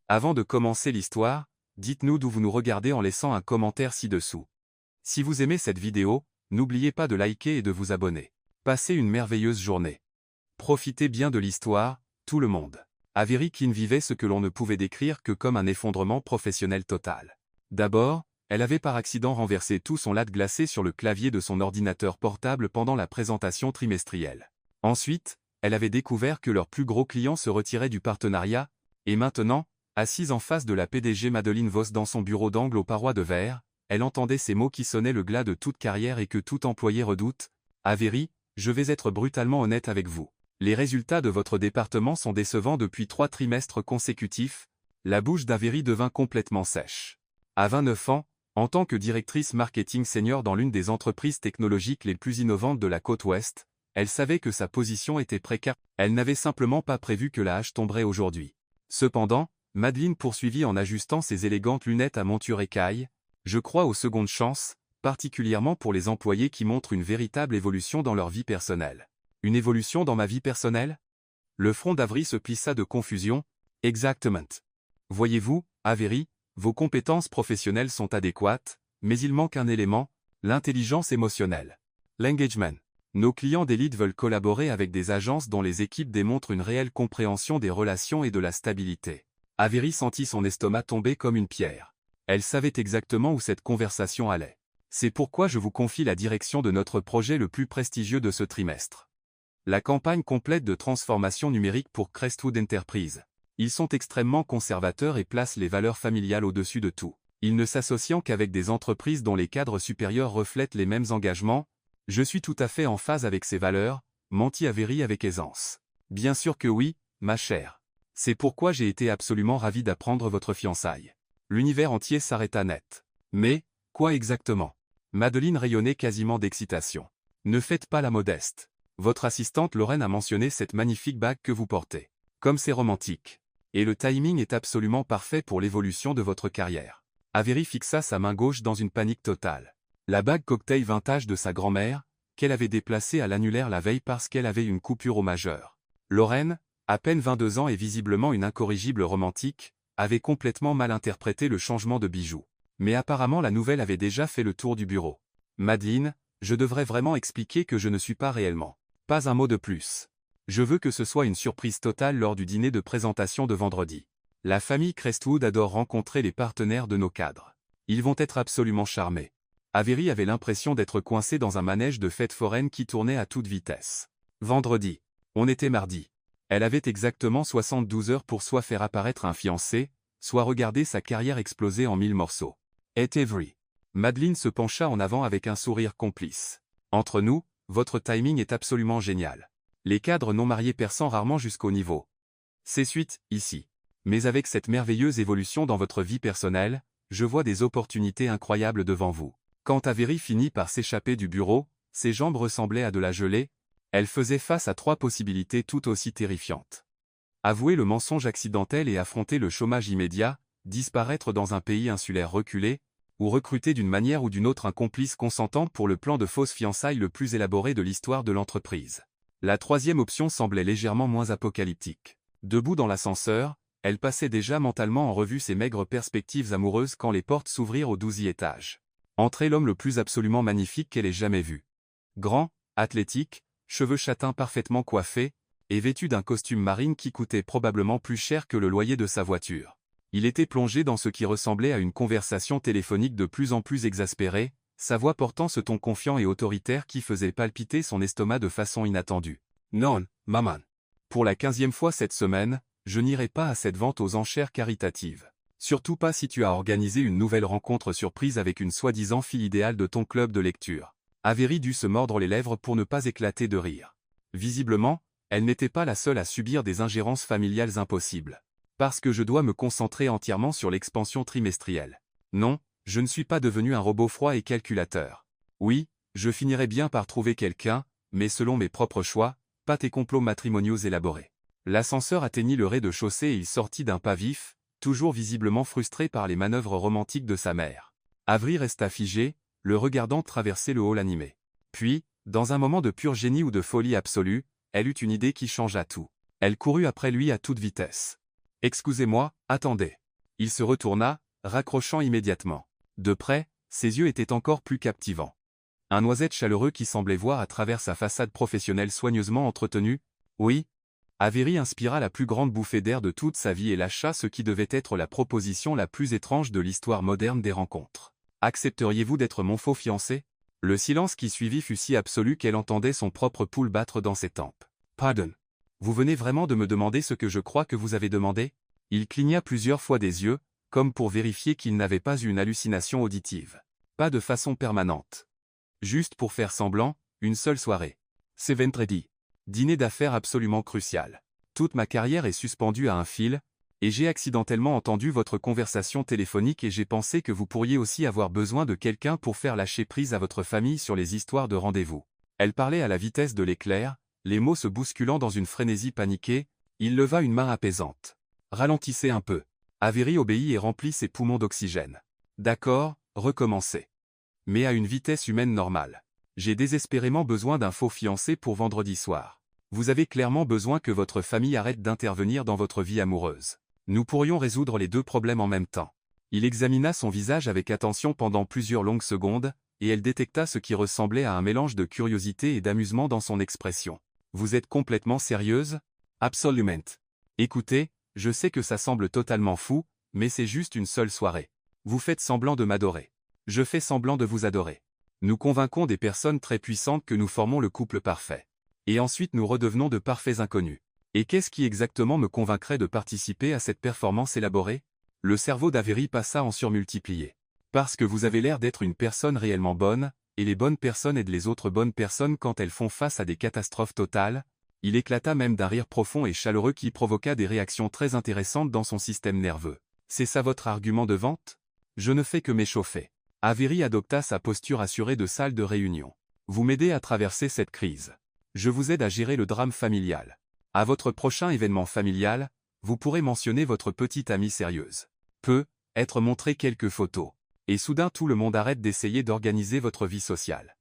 Avant de commencer l'histoire, dites-nous d'où vous nous regardez en laissant un commentaire ci-dessous. Si vous aimez cette vidéo, n'oubliez pas de liker et de vous abonner. Passez une merveilleuse journée. Profitez bien de l'histoire, tout le monde. Avery Keane vivait ce que l'on ne pouvait décrire que comme un effondrement professionnel total. D'abord, elle avait par accident renversé tout son latte glacé sur le clavier de son ordinateur portable pendant la présentation trimestrielle. Ensuite, elle avait découvert que leur plus gros client se retirait du partenariat, et maintenant, assise en face de la PDG Madeleine Voss dans son bureau d'angle aux parois de verre, elle entendait ces mots qui sonnaient le glas de toute carrière et que tout employé redoute. « Avery, je vais être brutalement honnête avec vous. Les résultats de votre département sont décevants depuis 3 trimestres consécutifs. » La bouche d'Avery devint complètement sèche. À 29 ans, en tant que directrice marketing senior dans l'une des entreprises technologiques les plus innovantes de la côte ouest, elle savait que sa position était précaire. Elle n'avait simplement pas prévu que la hache tomberait aujourd'hui. Cependant, Madeleine poursuivit en ajustant ses élégantes lunettes à monture écaille. « Je crois aux secondes chances, particulièrement pour les employés qui montrent une véritable évolution dans leur vie personnelle. » « Une évolution dans ma vie personnelle ?» Le front d'Avery se plissa de confusion. « Exactement. Voyez-vous, Avery, vos compétences professionnelles sont adéquates, mais il manque un élément, l'intelligence émotionnelle. L'engagement. Nos clients d'élite veulent collaborer avec des agences dont les équipes démontrent une réelle compréhension des relations et de la stabilité. » Avery sentit son estomac tomber comme une pierre. Elle savait exactement où cette conversation allait. « C'est pourquoi je vous confie la direction de notre projet le plus prestigieux de ce trimestre. La campagne complète de transformation numérique pour Crestwood Enterprise. Ils sont extrêmement conservateurs et placent les valeurs familiales au-dessus de tout. Ils ne s'associent qu'avec des entreprises dont les cadres supérieurs reflètent les mêmes engagements. Je suis tout à fait en phase avec ces valeurs, mentit Avery avec aisance. Bien sûr que oui, ma chère. C'est pourquoi j'ai été absolument ravi d'apprendre votre fiançaille. L'univers entier s'arrêta net. Mais, quoi exactement? Madeleine rayonnait quasiment d'excitation. Ne faites pas la modeste. Votre assistante Lorraine a mentionné cette magnifique bague que vous portez. Comme c'est romantique. Et le timing est absolument parfait pour l'évolution de votre carrière. Avery fixa sa main gauche dans une panique totale. La bague cocktail vintage de sa grand-mère, qu'elle avait déplacée à l'annulaire la veille parce qu'elle avait une coupure au majeur. Lorraine, à peine 22 ans et visiblement une incorrigible romantique, avait complètement mal interprété le changement de bijoux. Mais apparemment la nouvelle avait déjà fait le tour du bureau. Madeleine, je devrais vraiment expliquer que je ne suis pas réellement. Pas un mot de plus. Je veux que ce soit une surprise totale lors du dîner de présentation de vendredi. La famille Crestwood adore rencontrer les partenaires de nos cadres. Ils vont être absolument charmés. Avery avait l'impression d'être coincé dans un manège de fête foraine qui tournait à toute vitesse. Vendredi. On était mardi. Elle avait exactement 72 heures pour soit faire apparaître un fiancé, soit regarder sa carrière exploser en 1000 morceaux. Et Avery. Madeleine se pencha en avant avec un sourire complice. Entre nous, votre timing est absolument génial. Les cadres non mariés perçant rarement jusqu'au niveau. C'est suite, ici. Mais avec cette merveilleuse évolution dans votre vie personnelle, je vois des opportunités incroyables devant vous. Quand Avery finit par s'échapper du bureau, ses jambes ressemblaient à de la gelée. Elle faisait face à 3 possibilités tout aussi terrifiantes. Avouer le mensonge accidentel et affronter le chômage immédiat, disparaître dans un pays insulaire reculé, ou recruter d'une manière ou d'une autre un complice consentant pour le plan de fausse fiançailles le plus élaboré de l'histoire de l'entreprise. La 3e option semblait légèrement moins apocalyptique. Debout dans l'ascenseur, elle passait déjà mentalement en revue ses maigres perspectives amoureuses quand les portes s'ouvrirent au 12e étage. Entrait l'homme le plus absolument magnifique qu'elle ait jamais vu. Grand, athlétique, cheveux châtains parfaitement coiffés, et vêtu d'un costume marine qui coûtait probablement plus cher que le loyer de sa voiture. Il était plongé dans ce qui ressemblait à une conversation téléphonique de plus en plus exaspérée, sa voix portant ce ton confiant et autoritaire qui faisait palpiter son estomac de façon inattendue. « Non, maman. Pour la 15e fois cette semaine, je n'irai pas à cette vente aux enchères caritatives. Surtout pas si tu as organisé une nouvelle rencontre surprise avec une soi-disant fille idéale de ton club de lecture. » Avery dut se mordre les lèvres pour ne pas éclater de rire. Visiblement, elle n'était pas la seule à subir des ingérences familiales impossibles. Parce que je dois me concentrer entièrement sur l'expansion trimestrielle. Non, je ne suis pas devenu un robot froid et calculateur. Oui, je finirai bien par trouver quelqu'un, mais selon mes propres choix, pas tes complots matrimoniaux élaborés. L'ascenseur atteignit le rez-de-chaussée et il sortit d'un pas vif, toujours visiblement frustré par les manœuvres romantiques de sa mère. Avery resta figé, le regardant traverser le hall animé. Puis, dans un moment de pur génie ou de folie absolue, elle eut une idée qui changea tout. Elle courut après lui à toute vitesse. Excusez-moi, attendez. Il se retourna, raccrochant immédiatement. De près, ses yeux étaient encore plus captivants. Un noisette chaleureux qui semblait voir à travers sa façade professionnelle soigneusement entretenue. Oui. Avery inspira la plus grande bouffée d'air de toute sa vie et lâcha ce qui devait être la proposition la plus étrange de l'histoire moderne des rencontres. Accepteriez-vous d'être mon faux fiancé? Le silence qui suivit fut si absolu qu'elle entendait son propre pouls battre dans ses tempes. Pardon. Vous venez vraiment de me demander ce que je crois que vous avez demandé? Il cligna plusieurs fois des yeux, comme pour vérifier qu'il n'avait pas eu une hallucination auditive. Pas de façon permanente. Juste pour faire semblant, une seule soirée. C'est vendredi. Dîner d'affaires absolument crucial. Toute ma carrière est suspendue à un fil, et j'ai accidentellement entendu votre conversation téléphonique et j'ai pensé que vous pourriez aussi avoir besoin de quelqu'un pour faire lâcher prise à votre famille sur les histoires de rendez-vous. Elle parlait à la vitesse de l'éclair, les mots se bousculant dans une frénésie paniquée. Il leva une main apaisante. Ralentissez un peu. Avery obéit et remplit ses poumons d'oxygène. D'accord, recommencez. Mais à une vitesse humaine normale. J'ai désespérément besoin d'un faux fiancé pour vendredi soir. Vous avez clairement besoin que votre famille arrête d'intervenir dans votre vie amoureuse. Nous pourrions résoudre les deux problèmes en même temps. Il examina son visage avec attention pendant plusieurs longues secondes, et elle détecta ce qui ressemblait à un mélange de curiosité et d'amusement dans son expression. Vous êtes complètement sérieuse? Absolument. Écoutez, je sais que ça semble totalement fou, mais c'est juste une seule soirée. Vous faites semblant de m'adorer. Je fais semblant de vous adorer. Nous convainquons des personnes très puissantes que nous formons le couple parfait. Et ensuite nous redevenons de parfaits inconnus. Et qu'est-ce qui exactement me convaincrait de participer à cette performance élaborée? Le cerveau d'Avery passa en surmultiplié. Parce que vous avez l'air d'être une personne réellement bonne, et les bonnes personnes aident les autres bonnes personnes quand elles font face à des catastrophes totales. Il éclata même d'un rire profond et chaleureux qui provoqua des réactions très intéressantes dans son système nerveux. C'est ça votre argument de vente? Je ne fais que m'échauffer. Avery adopta sa posture assurée de salle de réunion. Vous m'aidez à traverser cette crise. Je vous aide à gérer le drame familial. À votre prochain événement familial, vous pourrez mentionner votre petite amie sérieuse. Être montré quelques photos. Et soudain tout le monde arrête d'essayer d'organiser votre vie sociale.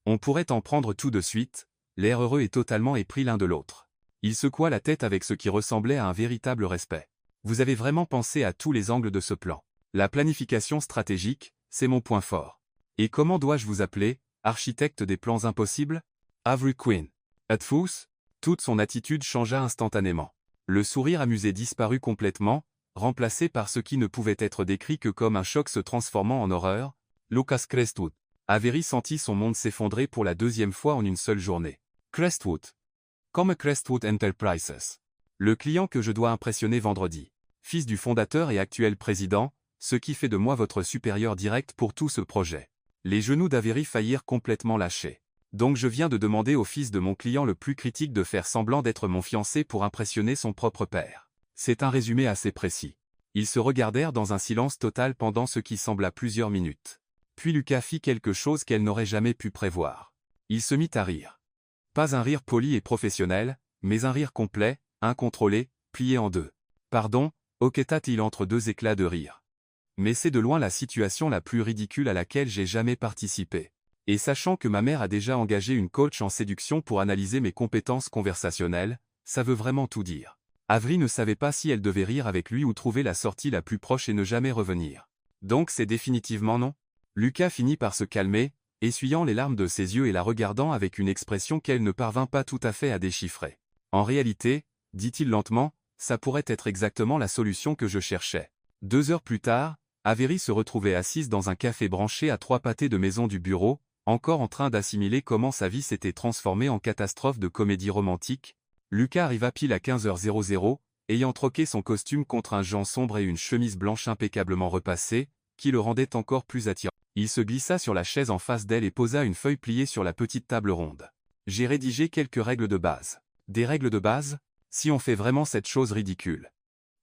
On pourrait en prendre tout de suite, l'air heureux et totalement épris l'un de l'autre. Il secoua la tête avec ce qui ressemblait à un véritable respect. Vous avez vraiment pensé à tous les angles de ce plan. La planification stratégique, c'est mon point fort. Et comment dois-je vous appeler, architecte des plans impossibles? Avery Quinn. Atfous? Toute son attitude changea instantanément. Le sourire amusé disparut complètement, remplacé par ce qui ne pouvait être décrit que comme un choc se transformant en horreur. Lucas Crestwood. Avery sentit son monde s'effondrer pour la deuxième fois en une seule journée. Crestwood. Comme Crestwood Enterprises. Le client que je dois impressionner vendredi. Fils du fondateur et actuel président, ce qui fait de moi votre supérieur direct pour tout ce projet. Les genoux d'Avery faillirent complètement lâcher. Donc je viens de demander au fils de mon client le plus critique de faire semblant d'être mon fiancé pour impressionner son propre père. C'est un résumé assez précis. Ils se regardèrent dans un silence total pendant ce qui sembla plusieurs minutes. Puis Lucas fit quelque chose qu'elle n'aurait jamais pu prévoir. Il se mit à rire. Pas un rire poli et professionnel, mais un rire complet, incontrôlé, plié en deux. Pardon, hoqueta-t-il entre deux éclats de rire. Mais c'est de loin la situation la plus ridicule à laquelle j'ai jamais participé. Et sachant que ma mère a déjà engagé une coach en séduction pour analyser mes compétences conversationnelles, ça veut vraiment tout dire. Avery ne savait pas si elle devait rire avec lui ou trouver la sortie la plus proche et ne jamais revenir. Donc c'est définitivement non? Lucas finit par se calmer, essuyant les larmes de ses yeux et la regardant avec une expression qu'elle ne parvint pas tout à fait à déchiffrer. En réalité, dit-il lentement, ça pourrait être exactement la solution que je cherchais. 2 heures plus tard, Avery se retrouvait assise dans un café branché à 3 pâtés de maison du bureau, encore en train d'assimiler comment sa vie s'était transformée en catastrophe de comédie romantique. Lucas arriva pile à 15h00, ayant troqué son costume contre un jean sombre et une chemise blanche impeccablement repassée, qui le rendait encore plus attirant. Il se glissa sur la chaise en face d'elle et posa une feuille pliée sur la petite table ronde. J'ai rédigé quelques règles de base. Des règles de base? Si on fait vraiment cette chose ridicule.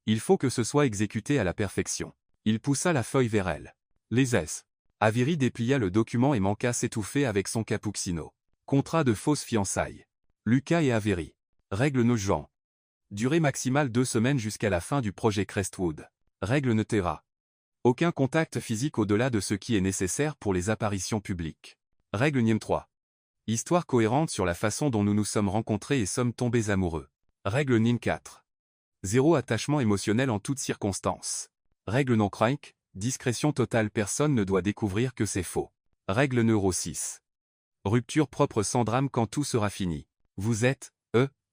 Il faut que ce soit exécuté à la perfection. Il poussa la feuille vers elle. Les S. Avery déplia le document et manqua s'étouffer avec son cappuccino. Contrat de fausses fiançailles. Lucas et Avery. Règle no Jean. Durée maximale 2 semaines jusqu'à la fin du projet Crestwood. Règle Notera. Aucun contact physique au-delà de ce qui est nécessaire pour les apparitions publiques. Règle Niem 3. Histoire cohérente sur la façon dont nous nous sommes rencontrés et sommes tombés amoureux. Règle Niem 4. Zéro attachement émotionnel en toutes circonstances. Règle non crank, discrétion totale, personne ne doit découvrir que c'est faux. Règle numéro 6. Rupture propre sans drame quand tout sera fini. Vous êtes,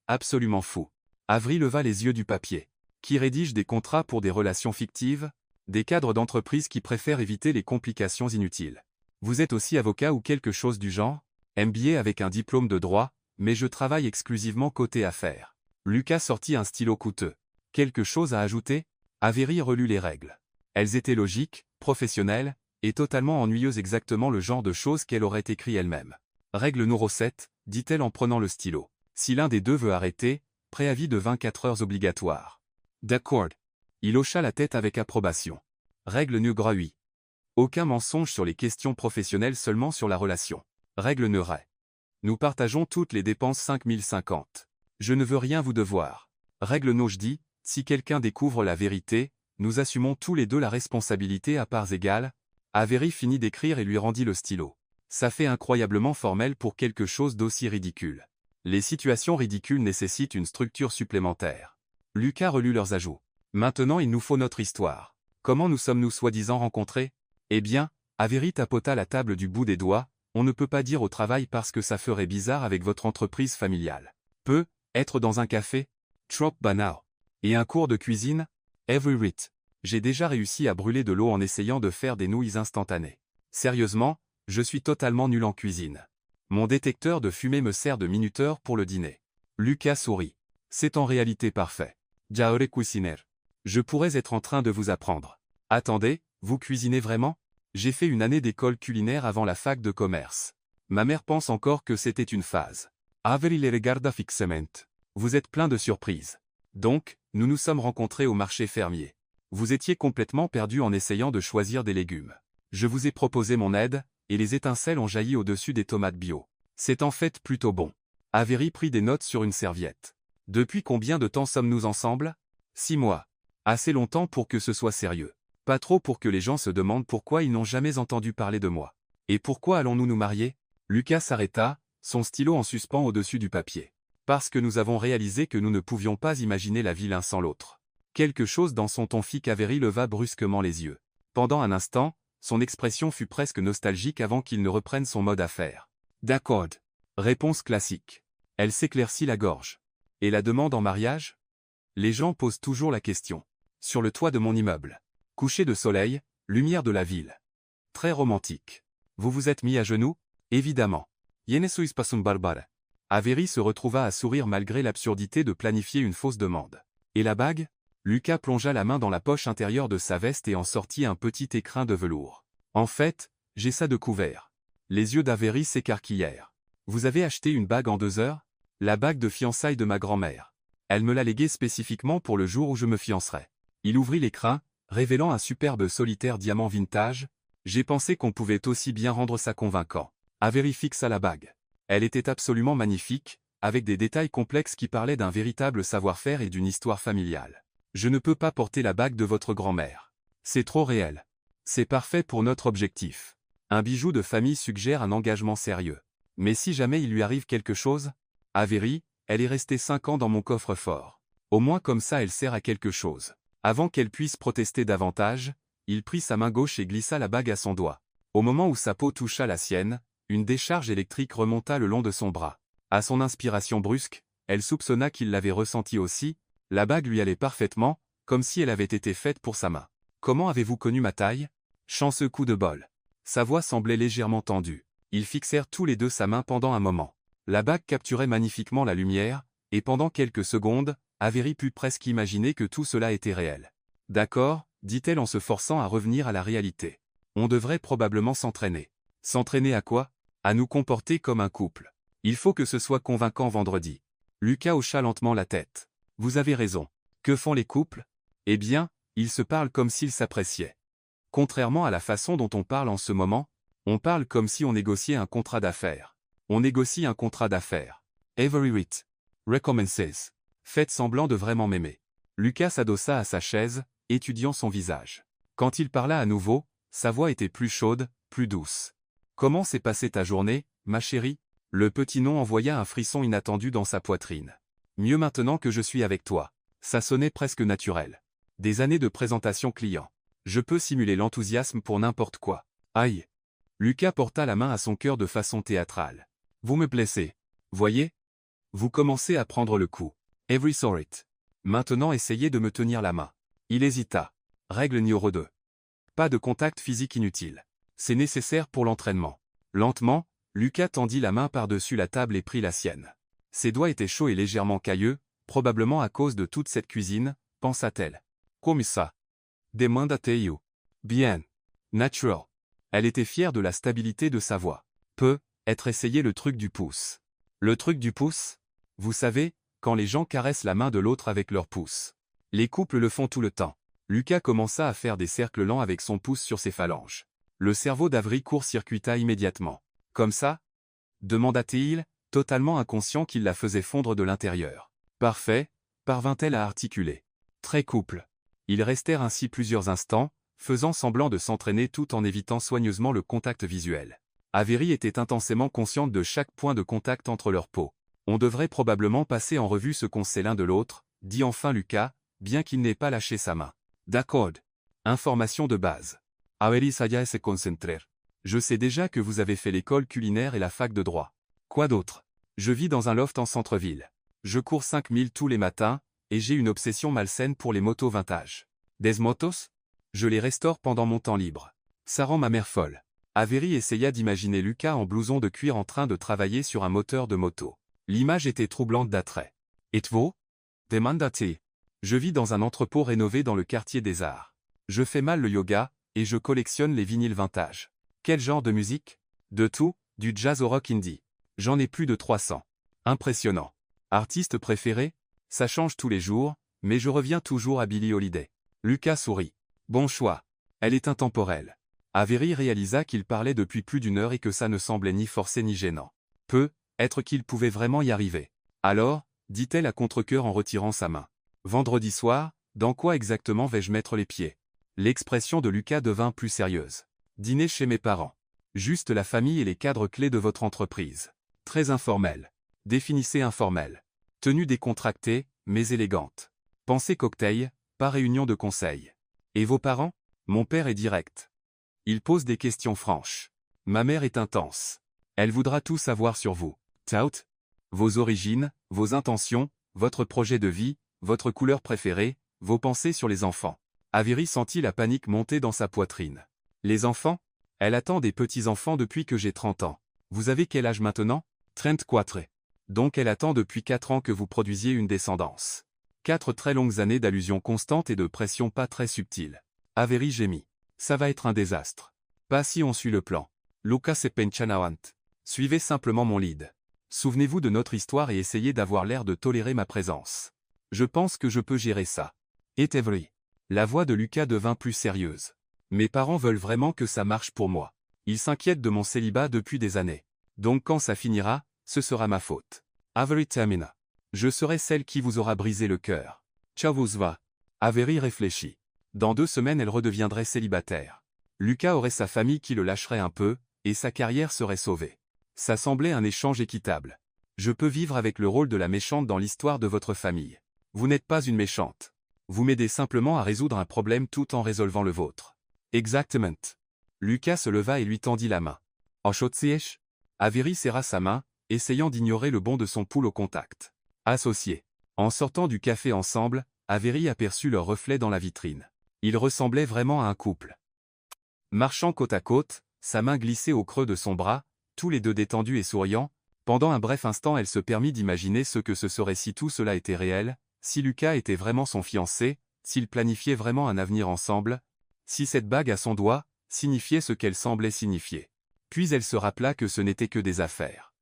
absolument fou. Avery leva les yeux du papier. Qui rédige des contrats pour des relations fictives? Des cadres d'entreprise qui préfèrent éviter les complications inutiles. Vous êtes aussi avocat ou quelque chose du genre? MBA avec un diplôme de droit, mais je travaille exclusivement côté affaires. Lucas sortit un stylo coûteux. Quelque chose à ajouter? Avery relut les règles. Elles étaient logiques, professionnelles, et totalement ennuyeuses, exactement le genre de choses qu'elle aurait écrit elle-même. Règle numéro 7, dit-elle en prenant le stylo. Si l'un des deux veut arrêter, préavis de 24 heures obligatoire. D'accord. Il hocha la tête avec approbation. Règle numéro 8. Aucun mensonge sur les questions professionnelles, seulement sur la relation. Règle numéro 1. Nous partageons toutes les dépenses 5050. Je ne veux rien vous devoir. Règle numéro 10. Si quelqu'un découvre la vérité, nous assumons tous les deux la responsabilité à parts égales. Avery finit d'écrire et lui rendit le stylo. Ça fait incroyablement formel pour quelque chose d'aussi ridicule. Les situations ridicules nécessitent une structure supplémentaire. Lucas relut leurs ajouts. Maintenant il nous faut notre histoire. Comment nous sommes-nous soi-disant rencontrés? Eh bien, Avery tapota la table du bout des doigts, on ne peut pas dire au travail parce que ça ferait bizarre avec votre entreprise familiale. Être dans un café? Trop banal. Et un cours de cuisine? Every Rit. J'ai déjà réussi à brûler de l'eau en essayant de faire des nouilles instantanées. Sérieusement, je suis totalement nul en cuisine. Mon détecteur de fumée me sert de minuteur pour le dîner. Lucas sourit. C'est en réalité parfait. Jaore cuisiner. Je pourrais être en train de vous apprendre. Attendez, vous cuisinez vraiment? J'ai fait une année d'école culinaire avant la fac de commerce. Ma mère pense encore que c'était une phase. Avery les regarda fixement. Vous êtes plein de surprises. Donc, nous nous sommes rencontrés au marché fermier. Vous étiez complètement perdu en essayant de choisir des légumes. Je vous ai proposé mon aide, et les étincelles ont jailli au-dessus des tomates bio. C'est en fait plutôt bon. Avery prit des notes sur une serviette. Depuis combien de temps sommes-nous ensemble? 6 mois. Assez longtemps pour que ce soit sérieux. Pas trop pour que les gens se demandent pourquoi ils n'ont jamais entendu parler de moi. Et pourquoi allons-nous nous marier? Lucas s'arrêta, son stylo en suspens au-dessus du papier. Parce que nous avons réalisé que nous ne pouvions pas imaginer la vie l'un sans l'autre. Quelque chose dans son ton fit qu'Avery leva brusquement les yeux. Pendant un instant, son expression fut presque nostalgique avant qu'il ne reprenne son mode affaire. D'accord. Réponse classique. Elle s'éclaircit la gorge. Et la demande en mariage? Les gens posent toujours la question. Sur le toit de mon immeuble. Coucher de soleil, lumière de la ville. Très romantique. Vous vous êtes mis à genoux? Évidemment. Yene suis pas un barbare. Avery se retrouva à sourire malgré l'absurdité de planifier une fausse demande. Et la bague? Lucas plongea la main dans la poche intérieure de sa veste et en sortit un petit écrin de velours. En fait, j'ai ça de couvert. Les yeux d'Avery s'écarquillèrent. Vous avez acheté une bague en 2 heures? La bague de fiançailles de ma grand-mère. Elle me l'a léguée spécifiquement pour le jour où je me fiancerai. Il ouvrit l'écrin, révélant un superbe solitaire diamant vintage. J'ai pensé qu'on pouvait aussi bien rendre ça convaincant. Avery fixa la bague. Elle était absolument magnifique, avec des détails complexes qui parlaient d'un véritable savoir-faire et d'une histoire familiale. Je ne peux pas porter la bague de votre grand-mère. C'est trop réel. C'est parfait pour notre objectif. Un bijou de famille suggère un engagement sérieux. Mais si jamais il lui arrive quelque chose? Avery, elle est restée 5 ans dans mon coffre-fort. Au moins comme ça elle sert à quelque chose. Avant qu'elle puisse protester davantage, il prit sa main gauche et glissa la bague à son doigt. Au moment où sa peau toucha la sienne, une décharge électrique remonta le long de son bras. À son inspiration brusque, elle soupçonna qu'il l'avait ressenti aussi. La bague lui allait parfaitement, comme si elle avait été faite pour sa main. Comment avez-vous connu ma taille? Chanceux coup de bol. Sa voix semblait légèrement tendue. Ils fixèrent tous les deux sa main pendant un moment. La bague capturait magnifiquement la lumière, et pendant quelques secondes, Avery put presque imaginer que tout cela était réel. D'accord, dit-elle en se forçant à revenir à la réalité. On devrait probablement s'entraîner. S'entraîner à quoi? À nous comporter comme un couple. Il faut que ce soit convaincant vendredi. Lucas hocha lentement la tête. Vous avez raison. Que font les couples? Eh bien, ils se parlent comme s'ils s'appréciaient. Contrairement à la façon dont on parle en ce moment, on parle comme si on négociait un contrat d'affaires. On négocie un contrat d'affaires. Every Rit. Recommences. Faites semblant de vraiment m'aimer. Lucas s'adossa à sa chaise, étudiant son visage. Quand il parla à nouveau, sa voix était plus chaude, plus douce. Comment s'est passée ta journée, ma chérie? Le petit nom envoya un frisson inattendu dans sa poitrine. Mieux maintenant que je suis avec toi. Ça sonnait presque naturel. Des années de présentation client. Je peux simuler l'enthousiasme pour n'importe quoi. Aïe. Lucas porta la main à son cœur de façon théâtrale. Vous me blessez. Voyez? Vous commencez à prendre le coup. Every saw it. Maintenant essayez de me tenir la main. Il hésita. Règle numéro 2. Pas de contact physique inutile. C'est nécessaire pour l'entraînement. Lentement, Lucas tendit la main par-dessus la table et prit la sienne. Ses doigts étaient chauds et légèrement cailleux, probablement à cause de toute cette cuisine, pensa-t-elle. Comme ça? Demanda-te-you. Bien. Natural. Elle était fière de la stabilité de sa voix. Être essayé le truc du pouce. Le truc du pouce? Vous savez, quand les gens caressent la main de l'autre avec leur pouce. Les couples le font tout le temps. Lucas commença à faire des cercles lents avec son pouce sur ses phalanges. Le cerveau d'Avery court-circuita immédiatement. Comme ça? Demanda-t-il, totalement inconscient qu'il la faisait fondre de l'intérieur. Parfait, parvint-elle à articuler. Très couple. Ils restèrent ainsi plusieurs instants, faisant semblant de s'entraîner tout en évitant soigneusement le contact visuel. Avery était intensément consciente de chaque point de contact entre leurs peaux. On devrait probablement passer en revue ce qu'on sait l'un de l'autre, dit enfin Lucas, bien qu'il n'ait pas lâché sa main. D'accord. Information de base. Avery Saya se concentrer. Je sais déjà que vous avez fait l'école culinaire et la fac de droit. Quoi d'autre? Je vis dans un loft en centre-ville. Je cours 5000 tous les matins, et j'ai une obsession malsaine pour les motos vintage. Des motos? Je les restaure pendant mon temps libre. Ça rend ma mère folle. Avery essaya d'imaginer Lucas en blouson de cuir en train de travailler sur un moteur de moto. L'image était troublante d'attrait. Et vous? Demanda-t-il. Je vis dans un entrepôt rénové dans le quartier des Arts. Je fais mal le yoga, et je collectionne les vinyles vintage. Quel genre de musique? De tout, du jazz au rock indie. J'en ai plus de 300. Impressionnant. Artiste préféré? Ça change tous les jours, mais je reviens toujours à Billie Holiday. Lucas sourit. Bon choix. Elle est intemporelle. Avery réalisa qu'il parlait depuis plus d'une heure et que ça ne semblait ni forcé ni gênant. Être qu'il pouvait vraiment y arriver. Alors, dit-elle à contre-cœur en retirant sa main. Vendredi soir, dans quoi exactement vais-je mettre les pieds? L'expression de Lucas devint plus sérieuse. Dîner chez mes parents. Juste la famille et les cadres clés de votre entreprise. Très informel. Définissez informel. Tenue décontractée, mais élégante. Pensez cocktail, pas réunion de conseil. Et vos parents? Mon père est direct. Il pose des questions franches. Ma mère est intense. Elle voudra tout savoir sur vous. Tout. Vos origines, vos intentions, votre projet de vie, votre couleur préférée, vos pensées sur les enfants. Avery sentit la panique monter dans sa poitrine. Les enfants? Elle attend des petits-enfants depuis que j'ai 30 ans. Vous avez quel âge maintenant? 34. Donc elle attend depuis 4 ans que vous produisiez une descendance. 4 très longues années d'allusions constantes et de pression pas très subtiles. Avery gémit. Ça va être un désastre. Pas si on suit le plan. Lucas se penchanawant. Suivez simplement mon lead. Souvenez-vous de notre histoire et essayez d'avoir l'air de tolérer ma présence. Je pense que je peux gérer ça. Et Avery. La voix de Lucas devint plus sérieuse. Mes parents veulent vraiment que ça marche pour moi. Ils s'inquiètent de mon célibat depuis des années. Donc quand ça finira, ce sera ma faute. Avery termina. Je serai celle qui vous aura brisé le cœur. Ciao vous va. Avery réfléchit. Dans 2 semaines elle redeviendrait célibataire. Lucas aurait sa famille qui le lâcherait un peu, et sa carrière serait sauvée. Ça semblait un échange équitable. Je peux vivre avec le rôle de la méchante dans l'histoire de votre famille. Vous n'êtes pas une méchante. Vous m'aidez simplement à résoudre un problème tout en résolvant le vôtre. Exactement. Lucas se leva et lui tendit la main. Enchotziech? Avery serra sa main, essayant d'ignorer le bond de son pouls au contact. Associés. En sortant du café ensemble, Avery aperçut leur reflet dans la vitrine. Ils ressemblaient vraiment à un couple. Marchant côte à côte, sa main glissait au creux de son bras, tous les deux détendus et souriants. Pendant un bref instant elle se permit d'imaginer ce que ce serait si tout cela était réel, si Lucas était vraiment son fiancé, s'ils planifiaient vraiment un avenir ensemble, si cette bague à son doigt signifiait ce qu'elle semblait signifier. Puis elle se rappela que ce n'était que des affaires.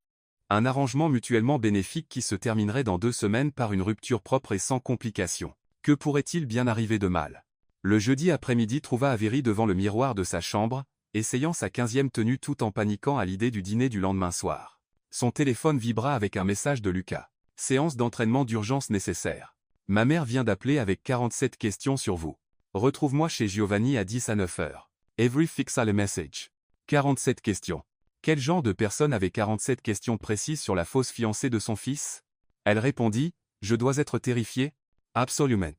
Un arrangement mutuellement bénéfique qui se terminerait dans 2 semaines par une rupture propre et sans complications. Que pourrait-il bien arriver de mal? Le jeudi après-midi trouva Avery devant le miroir de sa chambre, essayant sa 15e tenue tout en paniquant à l'idée du dîner du lendemain soir. Son téléphone vibra avec un message de Lucas. Séance d'entraînement d'urgence nécessaire. Ma mère vient d'appeler avec 47 questions sur vous. Retrouve-moi chez Giovanni à 10 à 9 heures. Avery fixa le message. 47 questions. Quel genre de personne avait 47 questions précises sur la fausse fiancée de son fils? Elle répondit, je dois être terrifiée. Absolument.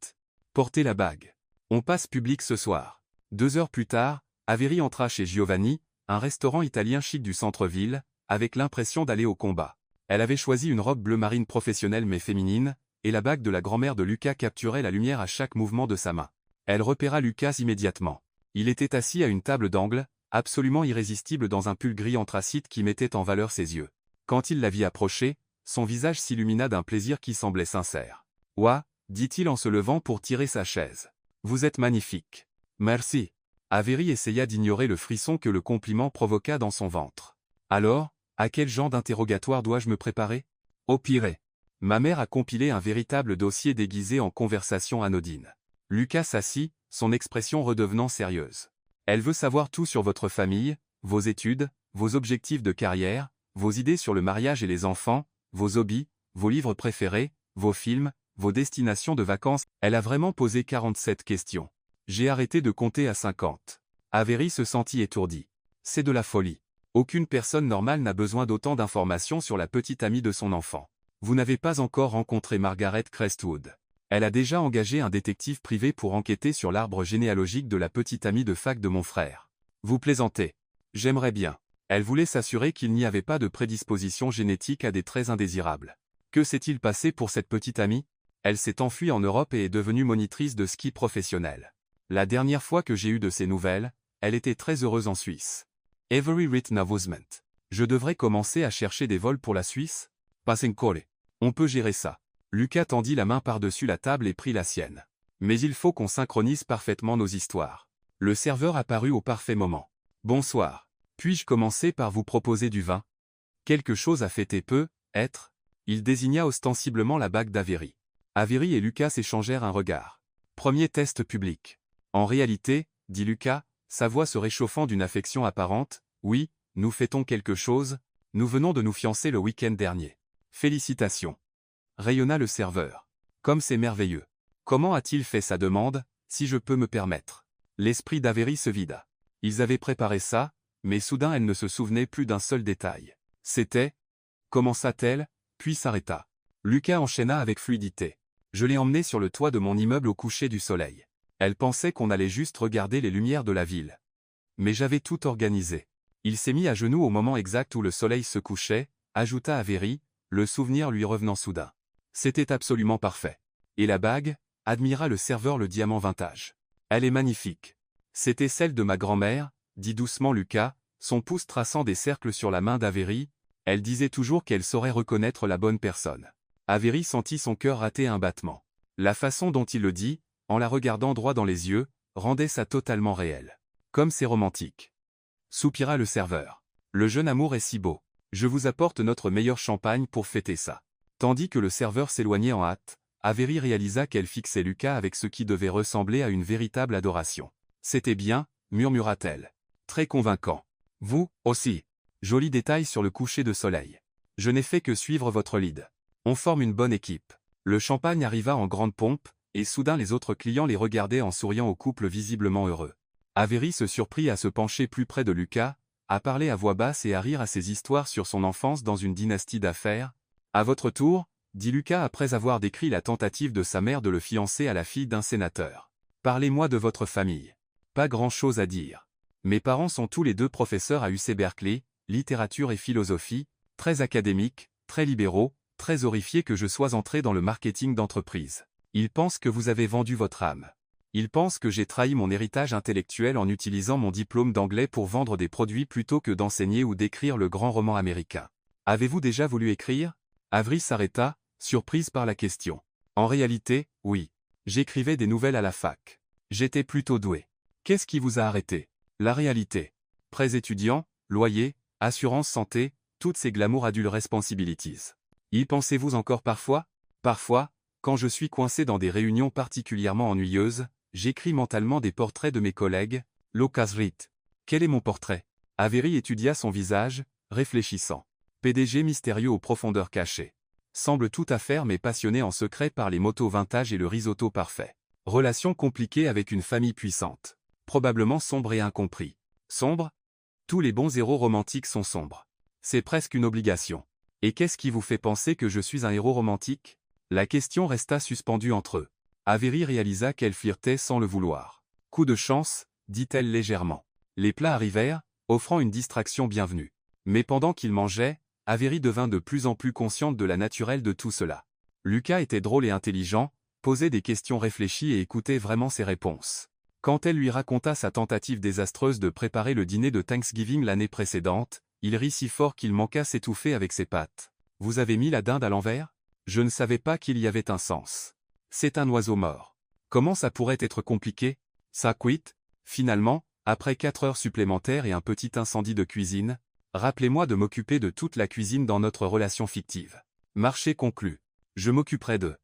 Portez la bague. On passe public ce soir. 2 heures plus tard, Avery entra chez Giovanni, un restaurant italien chic du centre-ville, avec l'impression d'aller au combat. Elle avait choisi une robe bleu marine professionnelle mais féminine, et la bague de la grand-mère de Lucas capturait la lumière à chaque mouvement de sa main. Elle repéra Lucas immédiatement. Il était assis à une table d'angle, absolument irrésistible dans un pull gris anthracite qui mettait en valeur ses yeux. Quand il la vit approcher, son visage s'illumina d'un plaisir qui semblait sincère. « Ouah » dit-il en se levant pour tirer sa chaise. « Vous êtes magnifique. » « Merci. » Avery essaya d'ignorer le frisson que le compliment provoqua dans son ventre. « Alors, à quel genre d'interrogatoire dois-je me préparer ? » « Au pire. » Ma mère a compilé un véritable dossier déguisé en conversation anodine. Lucas s'assit, son expression redevenant sérieuse. Elle veut savoir tout sur votre famille, vos études, vos objectifs de carrière, vos idées sur le mariage et les enfants, vos hobbies, vos livres préférés, vos films, vos destinations de vacances. Elle a vraiment posé 47 questions. J'ai arrêté de compter à 50. Avery se sentit étourdi. C'est de la folie. Aucune personne normale n'a besoin d'autant d'informations sur la petite amie de son enfant. Vous n'avez pas encore rencontré Margaret Crestwood. Elle a déjà engagé un détective privé pour enquêter sur l'arbre généalogique de la petite amie de fac de mon frère. Vous plaisantez. J'aimerais bien. Elle voulait s'assurer qu'il n'y avait pas de prédisposition génétique à des traits indésirables. Que s'est-il passé pour cette petite amie ? Elle s'est enfuie en Europe et est devenue monitrice de ski professionnelle. La dernière fois que j'ai eu de ses nouvelles, elle était très heureuse en Suisse. Avery written amusement. Je devrais commencer à chercher des vols pour la Suisse ? Passencole. On peut gérer ça. Lucas tendit la main par-dessus la table et prit la sienne. Mais il faut qu'on synchronise parfaitement nos histoires. Le serveur apparut au parfait moment. Bonsoir. Puis-je commencer par vous proposer du vin ? Quelque chose à fêter peut être. Il désigna ostensiblement la bague d'Avery. Avery et Lucas échangèrent un regard. Premier test public. En réalité, dit Lucas, sa voix se réchauffant d'une affection apparente, oui, nous fêtons quelque chose, nous venons de nous fiancer le week-end dernier. Félicitations. Rayonna le serveur. Comme c'est merveilleux. Comment a-t-il fait sa demande, si je peux me permettre ? L'esprit d'Avery se vida. Ils avaient préparé ça, mais soudain elle ne se souvenait plus d'un seul détail. C'était... Commença-t-elle, puis s'arrêta. Lucas enchaîna avec fluidité. Je l'ai emmenée sur le toit de mon immeuble au coucher du soleil. Elle pensait qu'on allait juste regarder les lumières de la ville. Mais j'avais tout organisé. Il s'est mis à genoux au moment exact où le soleil se couchait, ajouta Avery, le souvenir lui revenant soudain. C'était absolument parfait. Et la bague, admira le serveur le diamant vintage. Elle est magnifique. C'était celle de ma grand-mère, dit doucement Lucas, son pouce traçant des cercles sur la main d'Avery. Elle disait toujours qu'elle saurait reconnaître la bonne personne. Avery sentit son cœur rater un battement. La façon dont il le dit, en la regardant droit dans les yeux, rendait ça totalement réel. Comme c'est romantique. Soupira le serveur. Le jeune amour est si beau. Je vous apporte notre meilleur champagne pour fêter ça. Tandis que le serveur s'éloignait en hâte, Avery réalisa qu'elle fixait Lucas avec ce qui devait ressembler à une véritable adoration. C'était bien, murmura-t-elle. Très convaincant. Vous, aussi. Joli détail sur le coucher de soleil. Je n'ai fait que suivre votre lead. On forme une bonne équipe. Le champagne arriva en grande pompe, et soudain les autres clients les regardaient en souriant au couple visiblement heureux. Avery se surprit à se pencher plus près de Lucas, à parler à voix basse et à rire à ses histoires sur son enfance dans une dynastie d'affaires. À votre tour, dit Lucas après avoir décrit la tentative de sa mère de le fiancer à la fille d'un sénateur. Parlez-moi de votre famille. Pas grand-chose à dire. Mes parents sont tous les deux professeurs à UC Berkeley, littérature et philosophie, très académiques, très libéraux, très horrifiés que je sois entré dans le marketing d'entreprise. Ils pensent que vous avez vendu votre âme. Ils pensent que j'ai trahi mon héritage intellectuel en utilisant mon diplôme d'anglais pour vendre des produits plutôt que d'enseigner ou d'écrire le grand roman américain. Avez-vous déjà voulu écrire ? Avery s'arrêta, surprise par la question. En réalité, oui. J'écrivais des nouvelles à la fac. J'étais plutôt doué. Qu'est-ce qui vous a arrêté ? La réalité. Prêts étudiants, loyer, assurance santé, toutes ces glamour adult responsibilities. Y pensez-vous encore parfois ? Parfois, quand je suis coincé dans des réunions particulièrement ennuyeuses, j'écris mentalement des portraits de mes collègues. Lucas Ritt. Quel est mon portrait ? Avery étudia son visage, réfléchissant. PDG mystérieux aux profondeurs cachées. Semble tout à faire mais passionné en secret par les motos vintage et le risotto parfait. Relation compliquée avec une famille puissante. Probablement sombre et incompris. Sombre ? Tous les bons héros romantiques sont sombres. C'est presque une obligation. Et qu'est-ce qui vous fait penser que je suis un héros romantique ? La question resta suspendue entre eux. Avery réalisa qu'elle flirtait sans le vouloir. Coup de chance, dit-elle légèrement. Les plats arrivèrent, offrant une distraction bienvenue. Mais pendant qu'il mangeait, Avery devint de plus en plus consciente de la naturelle de tout cela. Lucas était drôle et intelligent, posait des questions réfléchies et écoutait vraiment ses réponses. Quand elle lui raconta sa tentative désastreuse de préparer le dîner de Thanksgiving l'année précédente, il rit si fort qu'il manqua s'étouffer avec ses pattes. « Vous avez mis la dinde à l'envers ? Je ne savais pas qu'il y avait un sens. C'est un oiseau mort. Comment ça pourrait être compliqué ? Ça quitte. Finalement, après 4 heures supplémentaires et un petit incendie de cuisine, rappelez-moi de m'occuper de toute la cuisine dans notre relation fictive. Marché conclu. Je m'occuperai d'eux.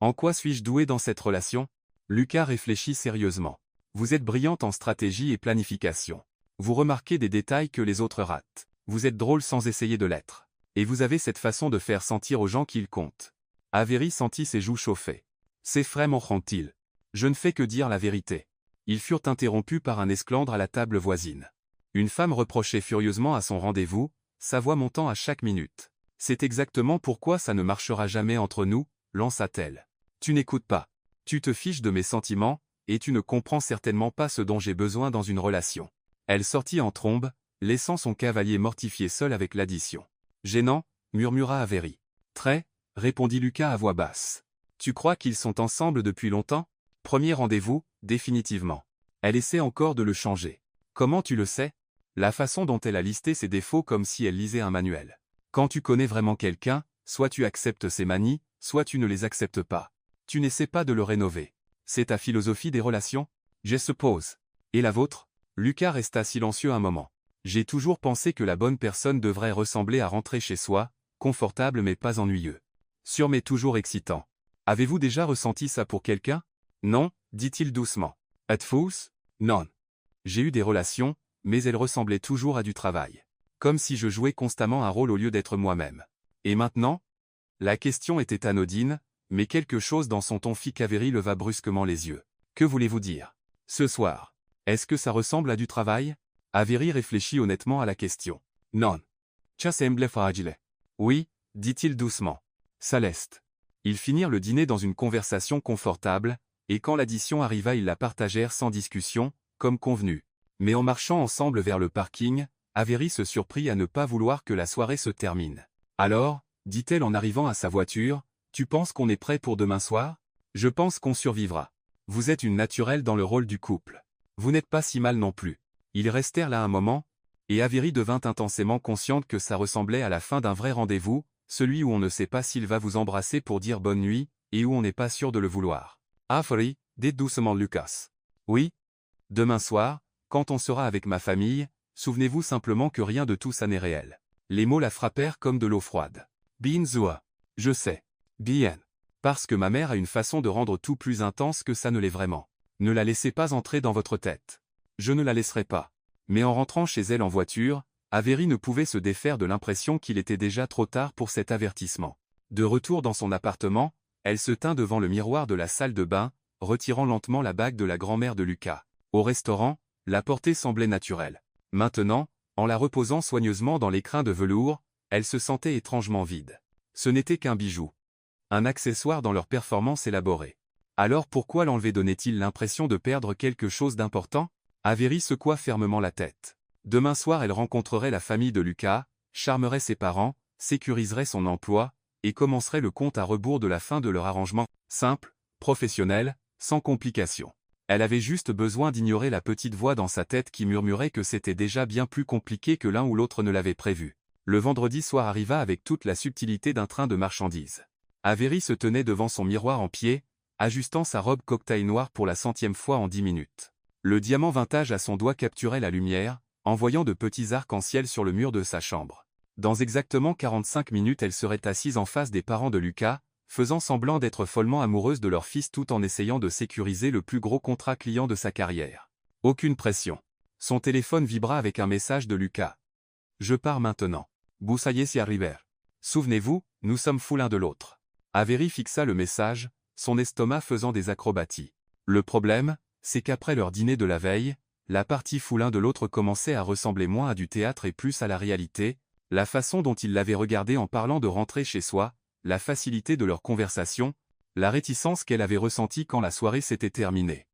En quoi suis-je doué dans cette relation ? Lucas réfléchit sérieusement. Vous êtes brillante en stratégie et planification. Vous remarquez des détails que les autres ratent. Vous êtes drôle sans essayer de l'être. Et vous avez cette façon de faire sentir aux gens qu'ils comptent. Avery sentit ses joues chauffer. C'est vraiment tranquille. Je ne fais que dire la vérité. Ils furent interrompus par un esclandre à la table voisine. Une femme reprochait furieusement à son rendez-vous, sa voix montant à chaque minute. C'est exactement pourquoi ça ne marchera jamais entre nous, lança-t-elle. Tu n'écoutes pas. Tu te fiches de mes sentiments, et tu ne comprends certainement pas ce dont j'ai besoin dans une relation. Elle sortit en trombe, laissant son cavalier mortifié seul avec l'addition. Gênant, murmura Avery. Très, répondit Lucas à voix basse. Tu crois qu'ils sont ensemble depuis longtemps ? Premier rendez-vous, définitivement. Elle essaie encore de le changer. Comment tu le sais ? La façon dont elle a listé ses défauts comme si elle lisait un manuel. Quand tu connais vraiment quelqu'un, soit tu acceptes ses manies, soit tu ne les acceptes pas. Tu n'essaies pas de le rénover. C'est ta philosophie des relations ? Je suppose. Et la vôtre ? Lucas resta silencieux un moment. J'ai toujours pensé que la bonne personne devrait ressembler à rentrer chez soi, confortable mais pas ennuyeux. Sûr mais toujours excitant. Avez-vous déjà ressenti ça pour quelqu'un ? Non, dit-il doucement. At first ? Non. J'ai eu des relations, mais elles ressemblaient toujours à du travail. Comme si je jouais constamment un rôle au lieu d'être moi-même. Et maintenant ? La question était anodine, mais quelque chose dans son ton fit qu'Avery leva brusquement les yeux. Que voulez-vous dire ? Ce soir. Est-ce que ça ressemble à du travail ? Avery réfléchit honnêtement à la question. Non. Ça semble fragile. Oui, dit-il doucement. Ça l'est. Ils finirent le dîner dans une conversation confortable, et quand l'addition arriva ils la partagèrent sans discussion, comme convenu. Mais en marchant ensemble vers le parking, Avery se surprit à ne pas vouloir que la soirée se termine. Alors, dit-elle en arrivant à sa voiture, tu penses qu'on est prêt pour demain soir ? Je pense qu'on survivra. Vous êtes une naturelle dans le rôle du couple. Vous n'êtes pas si mal non plus. Ils restèrent là un moment, et Avery devint intensément consciente que ça ressemblait à la fin d'un vrai rendez-vous, celui où on ne sait pas s'il va vous embrasser pour dire bonne nuit, et où on n'est pas sûr de le vouloir. Avery, dit doucement Lucas. Oui. Demain soir, quand on sera avec ma famille, souvenez-vous simplement que rien de tout ça n'est réel. Les mots la frappèrent comme de l'eau froide. Bien sûr. Je sais. Bien. Parce que ma mère a une façon de rendre tout plus intense que ça ne l'est vraiment. Ne la laissez pas entrer dans votre tête. Je ne la laisserai pas. Mais en rentrant chez elle en voiture, Avery ne pouvait se défaire de l'impression qu'il était déjà trop tard pour cet avertissement. De retour dans son appartement, elle se tint devant le miroir de la salle de bain, retirant lentement la bague de la grand-mère de Lucas. Au restaurant, la portée semblait naturelle. Maintenant, en la reposant soigneusement dans l'écrin de velours, elle se sentait étrangement vide. Ce n'était qu'un bijou. Un accessoire dans leur performance élaborée. Alors pourquoi l'enlever donnait-il l'impression de perdre quelque chose d'important ? Avery secoua fermement la tête. Demain soir elle rencontrerait la famille de Lucas, charmerait ses parents, sécuriserait son emploi, et commencerait le compte à rebours de la fin de leur arrangement. Simple, professionnel, sans complications. Elle avait juste besoin d'ignorer la petite voix dans sa tête qui murmurait que c'était déjà bien plus compliqué que l'un ou l'autre ne l'avait prévu. Le vendredi soir arriva avec toute la subtilité d'un train de marchandises. Avery se tenait devant son miroir en pied, ajustant sa robe cocktail noire pour la 100e fois en 10 minutes. Le diamant vintage à son doigt capturait la lumière, envoyant de petits arcs-en-ciel sur le mur de sa chambre. Dans exactement 45 minutes elle serait assise en face des parents de Lucas, faisant semblant d'être follement amoureuse de leur fils tout en essayant de sécuriser le plus gros contrat client de sa carrière. Aucune pression. Son téléphone vibra avec un message de Lucas. « Je pars maintenant. Boussaillez si arriver. Souvenez-vous, nous sommes fous l'un de l'autre. » Avery fixa le message, son estomac faisant des acrobaties. Le problème, c'est qu'après leur dîner de la veille, la partie fou l'un de l'autre commençait à ressembler moins à du théâtre et plus à la réalité, la façon dont il l'avait regardé en parlant de rentrer chez soi, la facilité de leur conversation, la réticence qu'elle avait ressentie quand la soirée s'était terminée.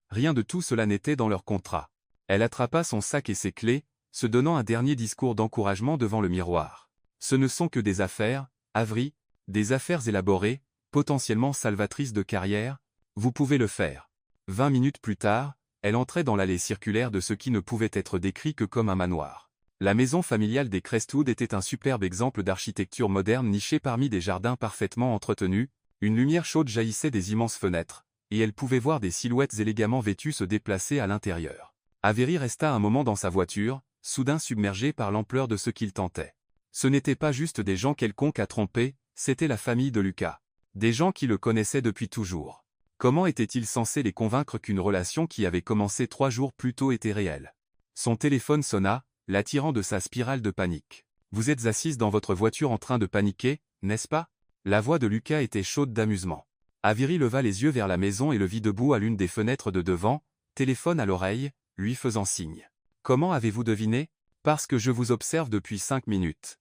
Rien de tout cela n'était dans leur contrat. Elle attrapa son sac et ses clés, se donnant un dernier discours d'encouragement devant le miroir. Ce ne sont que des affaires, Avery, des affaires élaborées, potentiellement salvatrices de carrière, vous pouvez le faire. 20 minutes plus tard, elle entrait dans l'allée circulaire de ce qui ne pouvait être décrit que comme un manoir. La maison familiale des Crestwood était un superbe exemple d'architecture moderne nichée parmi des jardins parfaitement entretenus, une lumière chaude jaillissait des immenses fenêtres, et elle pouvait voir des silhouettes élégamment vêtues se déplacer à l'intérieur. Avery resta un moment dans sa voiture, soudain submergé par l'ampleur de ce qu'il tentait. Ce n'étaient pas juste des gens quelconques à tromper, c'était la famille de Lucas. Des gens qui le connaissaient depuis toujours. Comment était-il censé les convaincre qu'une relation qui avait commencé 3 jours plus tôt était réelle? Son téléphone sonna, l'attirant de sa spirale de panique. « Vous êtes assise dans votre voiture en train de paniquer, n'est-ce pas ?» La voix de Lucas était chaude d'amusement. Avery leva les yeux vers la maison et le vit debout à l'une des fenêtres de devant, téléphone à l'oreille, lui faisant signe. « Comment avez-vous deviné? Parce que je vous observe depuis 5 minutes.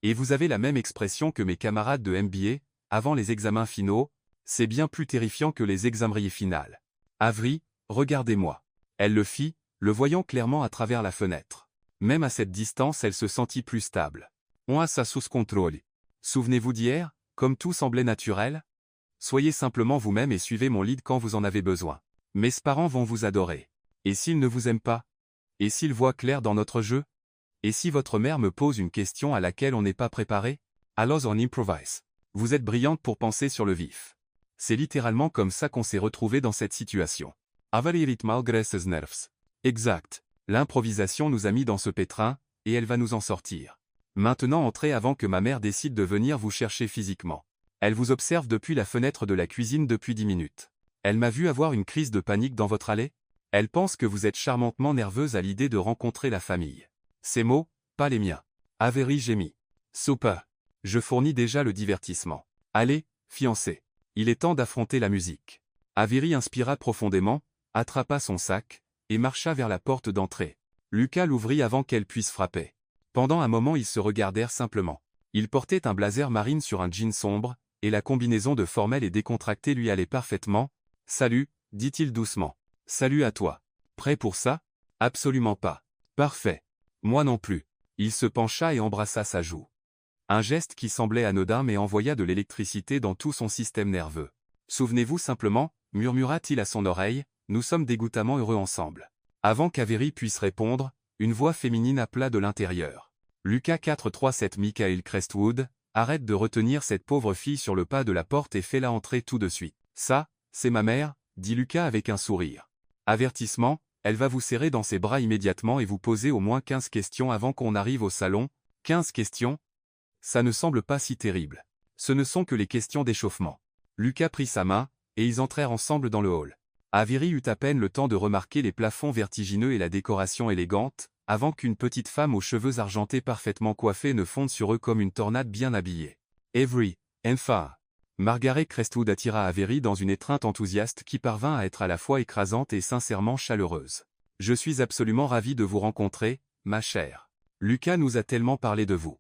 Et vous avez la même expression que mes camarades de MBA, avant les examens finaux, c'est bien plus terrifiant que les examens finales. Avery, regardez-moi. » Elle le fit, le voyant clairement à travers la fenêtre. Même à cette distance elle se sentit plus stable. On a ça sous contrôle. Souvenez-vous d'hier, comme tout semblait naturel? Soyez simplement vous-même et suivez mon lead quand vous en avez besoin. Mes parents vont vous adorer. Et s'ils ne vous aiment pas? Et s'ils voient clair dans notre jeu? Et si votre mère me pose une question à laquelle on n'est pas préparé? Alors on improvise. Vous êtes brillante pour penser sur le vif. C'est littéralement comme ça qu'on s'est retrouvé dans cette situation. Avery malgré ses nerfs. Exact. L'improvisation nous a mis dans ce pétrin, et elle va nous en sortir. Maintenant entrez avant que ma mère décide de venir vous chercher physiquement. Elle vous observe depuis la fenêtre de la cuisine depuis 10 minutes. Elle m'a vu avoir une crise de panique dans votre allée? Elle pense que vous êtes charmantement nerveuse à l'idée de rencontrer la famille. Ces mots, pas les miens. Avery gémit. Super. Je fournis déjà le divertissement. Allez, fiancé. Il est temps d'affronter la musique. Avery inspira profondément, attrapa son sac, et marcha vers la porte d'entrée. Lucas l'ouvrit avant qu'elle puisse frapper. Pendant un moment ils se regardèrent simplement. Il portait un blazer marine sur un jean sombre, et la combinaison de formelle et décontractée lui allait parfaitement. « Salut », dit-il doucement. « Salut à toi. Prêt pour ça? » « Absolument pas. »« Parfait. Moi non plus. » Il se pencha et embrassa sa joue. Un geste qui semblait anodin mais envoya de l'électricité dans tout son système nerveux. « Souvenez-vous simplement, » murmura-t-il à son oreille, « nous sommes dégoûtamment heureux ensemble. » Avant qu'Avery puisse répondre, une voix féminine appela de l'intérieur. « Lucas 437 Michael Crestwood, arrête de retenir cette pauvre fille sur le pas de la porte et fais-la entrer tout de suite. »« Ça, c'est ma mère, » dit Lucas avec un sourire. « Avertissement, elle va vous serrer dans ses bras immédiatement et vous poser au moins 15 questions avant qu'on arrive au salon. 15 questions? Ça ne semble pas si terrible. Ce ne sont que les questions d'échauffement. » Lucas prit sa main, et ils entrèrent ensemble dans le hall. Avery eut à peine le temps de remarquer les plafonds vertigineux et la décoration élégante, avant qu'une petite femme aux cheveux argentés parfaitement coiffés ne fonde sur eux comme une tornade bien habillée. Avery, enfin. Margaret Crestwood attira Avery dans une étreinte enthousiaste qui parvint à être à la fois écrasante et sincèrement chaleureuse. « Je suis absolument ravi de vous rencontrer, ma chère. Lucas nous a tellement parlé de vous.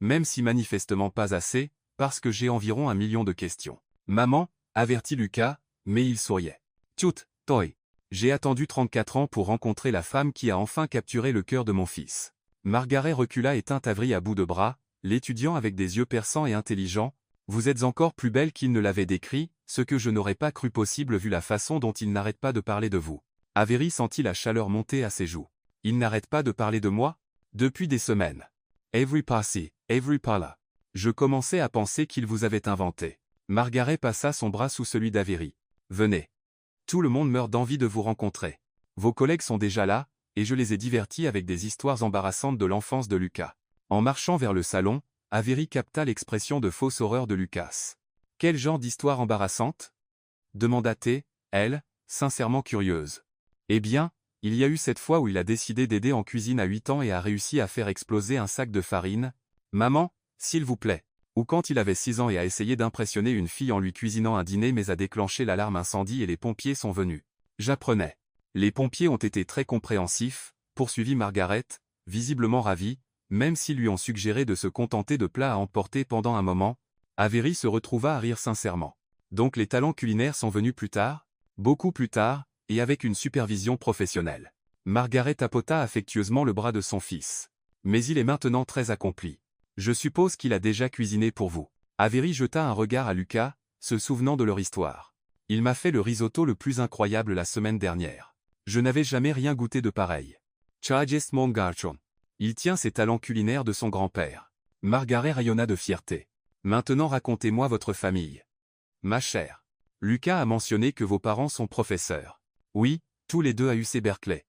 Même si manifestement pas assez, parce que j'ai environ 1 million de questions. »« Maman, » avertit Lucas, mais il souriait. « Tchout, toi. J'ai attendu 34 ans pour rencontrer la femme qui a enfin capturé le cœur de mon fils. » Margaret recula et tint Avery à bout de bras, l'étudiant avec des yeux perçants et intelligents. « Vous êtes encore plus belle qu'il ne l'avait décrit, ce que je n'aurais pas cru possible vu la façon dont il n'arrête pas de parler de vous. » Avery sentit la chaleur monter à ses joues. « Il n'arrête pas de parler de moi? Depuis des semaines. Avery par-ci, Avery par-là. Je commençais à penser qu'il vous avait inventé. » Margaret passa son bras sous celui d'Avery. « Venez. Tout le monde meurt d'envie de vous rencontrer. Vos collègues sont déjà là, et je les ai divertis avec des histoires embarrassantes de l'enfance de Lucas. » En marchant vers le salon, Avery capta l'expression de fausse horreur de Lucas. « Quel genre d'histoire embarrassante ?» demanda-t-elle, elle, sincèrement curieuse. « Eh bien, il y a eu cette fois où il a décidé d'aider en cuisine à 8 ans et a réussi à faire exploser un sac de farine. Maman, s'il vous plaît. Ou quand il avait 6 ans et a essayé d'impressionner une fille en lui cuisinant un dîner mais a déclenché l'alarme incendie et les pompiers sont venus. J'apprenais. Les pompiers ont été très compréhensifs, poursuivit Margaret, visiblement ravie, même s'ils lui ont suggéré de se contenter de plats à emporter pendant un moment. Avery se retrouva à rire sincèrement. Donc les talents culinaires sont venus plus tard? Beaucoup plus tard, et avec une supervision professionnelle. Margaret tapota affectueusement le bras de son fils. Mais il est maintenant très accompli. Je suppose qu'il a déjà cuisiné pour vous. Avery jeta un regard à Lucas, se souvenant de leur histoire. Il m'a fait le risotto le plus incroyable la semaine dernière. Je n'avais jamais rien goûté de pareil. Charges mon garçon. Il tient ses talents culinaires de son grand-père. Margaret rayonna de fierté. Maintenant racontez-moi votre famille. Ma chère. Lucas a mentionné que vos parents sont professeurs. Oui, tous les deux à UC Berkeley.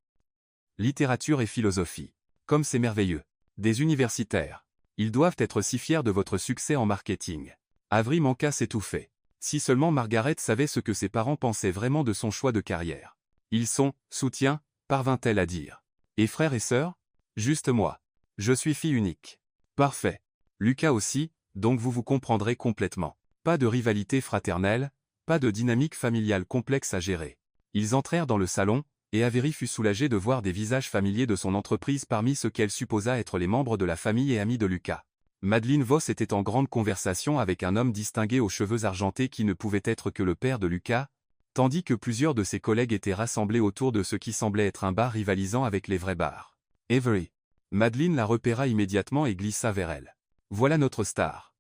Littérature et philosophie. Comme c'est merveilleux. Des universitaires. Ils doivent être si fiers de votre succès en marketing. Avery manqua s'étouffer. Si seulement Margaret savait ce que ses parents pensaient vraiment de son choix de carrière. Ils sont, soutien, parvint-elle à dire. Et frères et sœurs? Juste moi. Je suis fille unique. Parfait. Lucas aussi, donc vous vous comprendrez complètement. Pas de rivalité fraternelle, pas de dynamique familiale complexe à gérer. Ils entrèrent dans le salon, et Avery fut soulagée de voir des visages familiers de son entreprise parmi ceux qu'elle supposa être les membres de la famille et amis de Lucas. Madeleine Voss était en grande conversation avec un homme distingué aux cheveux argentés qui ne pouvait être que le père de Lucas, tandis que plusieurs de ses collègues étaient rassemblés autour de ce qui semblait être un bar rivalisant avec les vrais bars. Avery. Madeleine la repéra immédiatement et glissa vers elle. Voilà notre star.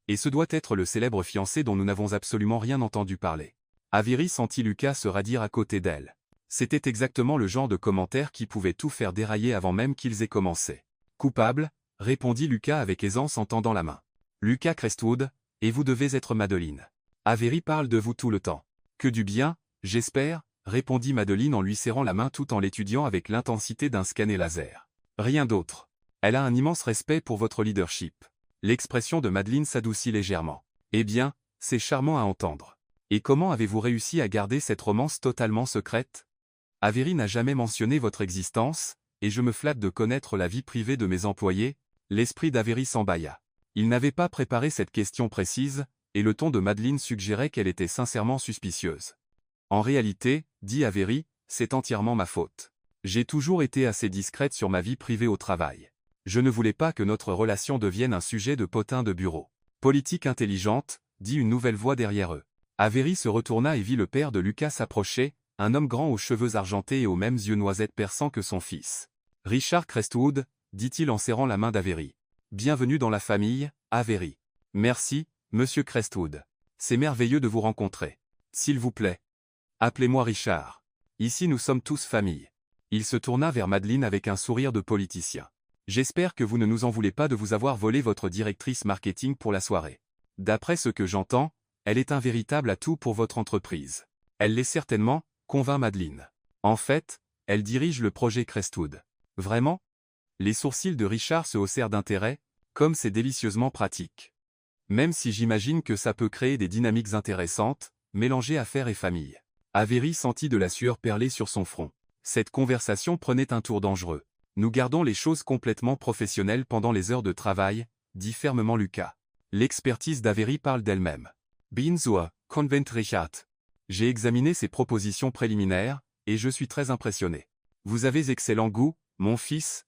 Et ce doit être le célèbre fiancé dont nous n'avons absolument rien entendu parler. Avery sentit Lucas se radir à côté d'elle. C'était exactement le genre de commentaire qui pouvait tout faire dérailler avant même qu'ils aient commencé. Coupable, répondit Lucas avec aisance en tendant la main. Lucas Crestwood, et vous devez être Madeleine. Avery parle de vous tout le temps. Que du bien, j'espère, répondit Madeleine en lui serrant la main tout en l'étudiant avec l'intensité d'un scanner laser. Rien d'autre. Elle a un immense respect pour votre leadership. L'expression de Madeleine s'adoucit légèrement. Eh bien, c'est charmant à entendre. Et comment avez-vous réussi à garder cette romance totalement secrète? Avery n'a jamais mentionné votre existence, et je me flatte de connaître la vie privée de mes employés. L'esprit d'Avery s'embâilla. Il n'avait pas préparé cette question précise, et le ton de Madeleine suggérait qu'elle était sincèrement suspicieuse. En réalité, dit Avery, c'est entièrement ma faute. J'ai toujours été assez discrète sur ma vie privée au travail. Je ne voulais pas que notre relation devienne un sujet de potin de bureau. Politique intelligente, dit une nouvelle voix derrière eux. Avery se retourna et vit le père de Lucas s'approcher, un homme grand aux cheveux argentés et aux mêmes yeux noisettes perçants que son fils. Richard Crestwood, dit-il en serrant la main d'Avery. Bienvenue dans la famille, Avery. Merci, monsieur Crestwood. C'est merveilleux de vous rencontrer. S'il vous plaît. Appelez-moi Richard. Ici nous sommes tous famille. Il se tourna vers Madeleine avec un sourire de politicien. J'espère que vous ne nous en voulez pas de vous avoir volé votre directrice marketing pour la soirée. D'après ce que j'entends, elle est un véritable atout pour votre entreprise. Elle l'est certainement, convint Madeleine. En fait, elle dirige le projet Crestwood. Vraiment? Les sourcils de Richard se haussèrent d'intérêt, comme c'est délicieusement pratique. Même si j'imagine que ça peut créer des dynamiques intéressantes, mélanger affaires et famille. Avery sentit de la sueur perler sur son front. Cette conversation prenait un tour dangereux. Nous gardons les choses complètement professionnelles pendant les heures de travail, dit fermement Lucas. L'expertise d'Avery parle d'elle-même. Bin zur Convent Richard. J'ai examiné ses propositions préliminaires, et je suis très impressionné. Vous avez excellent goût, mon fils,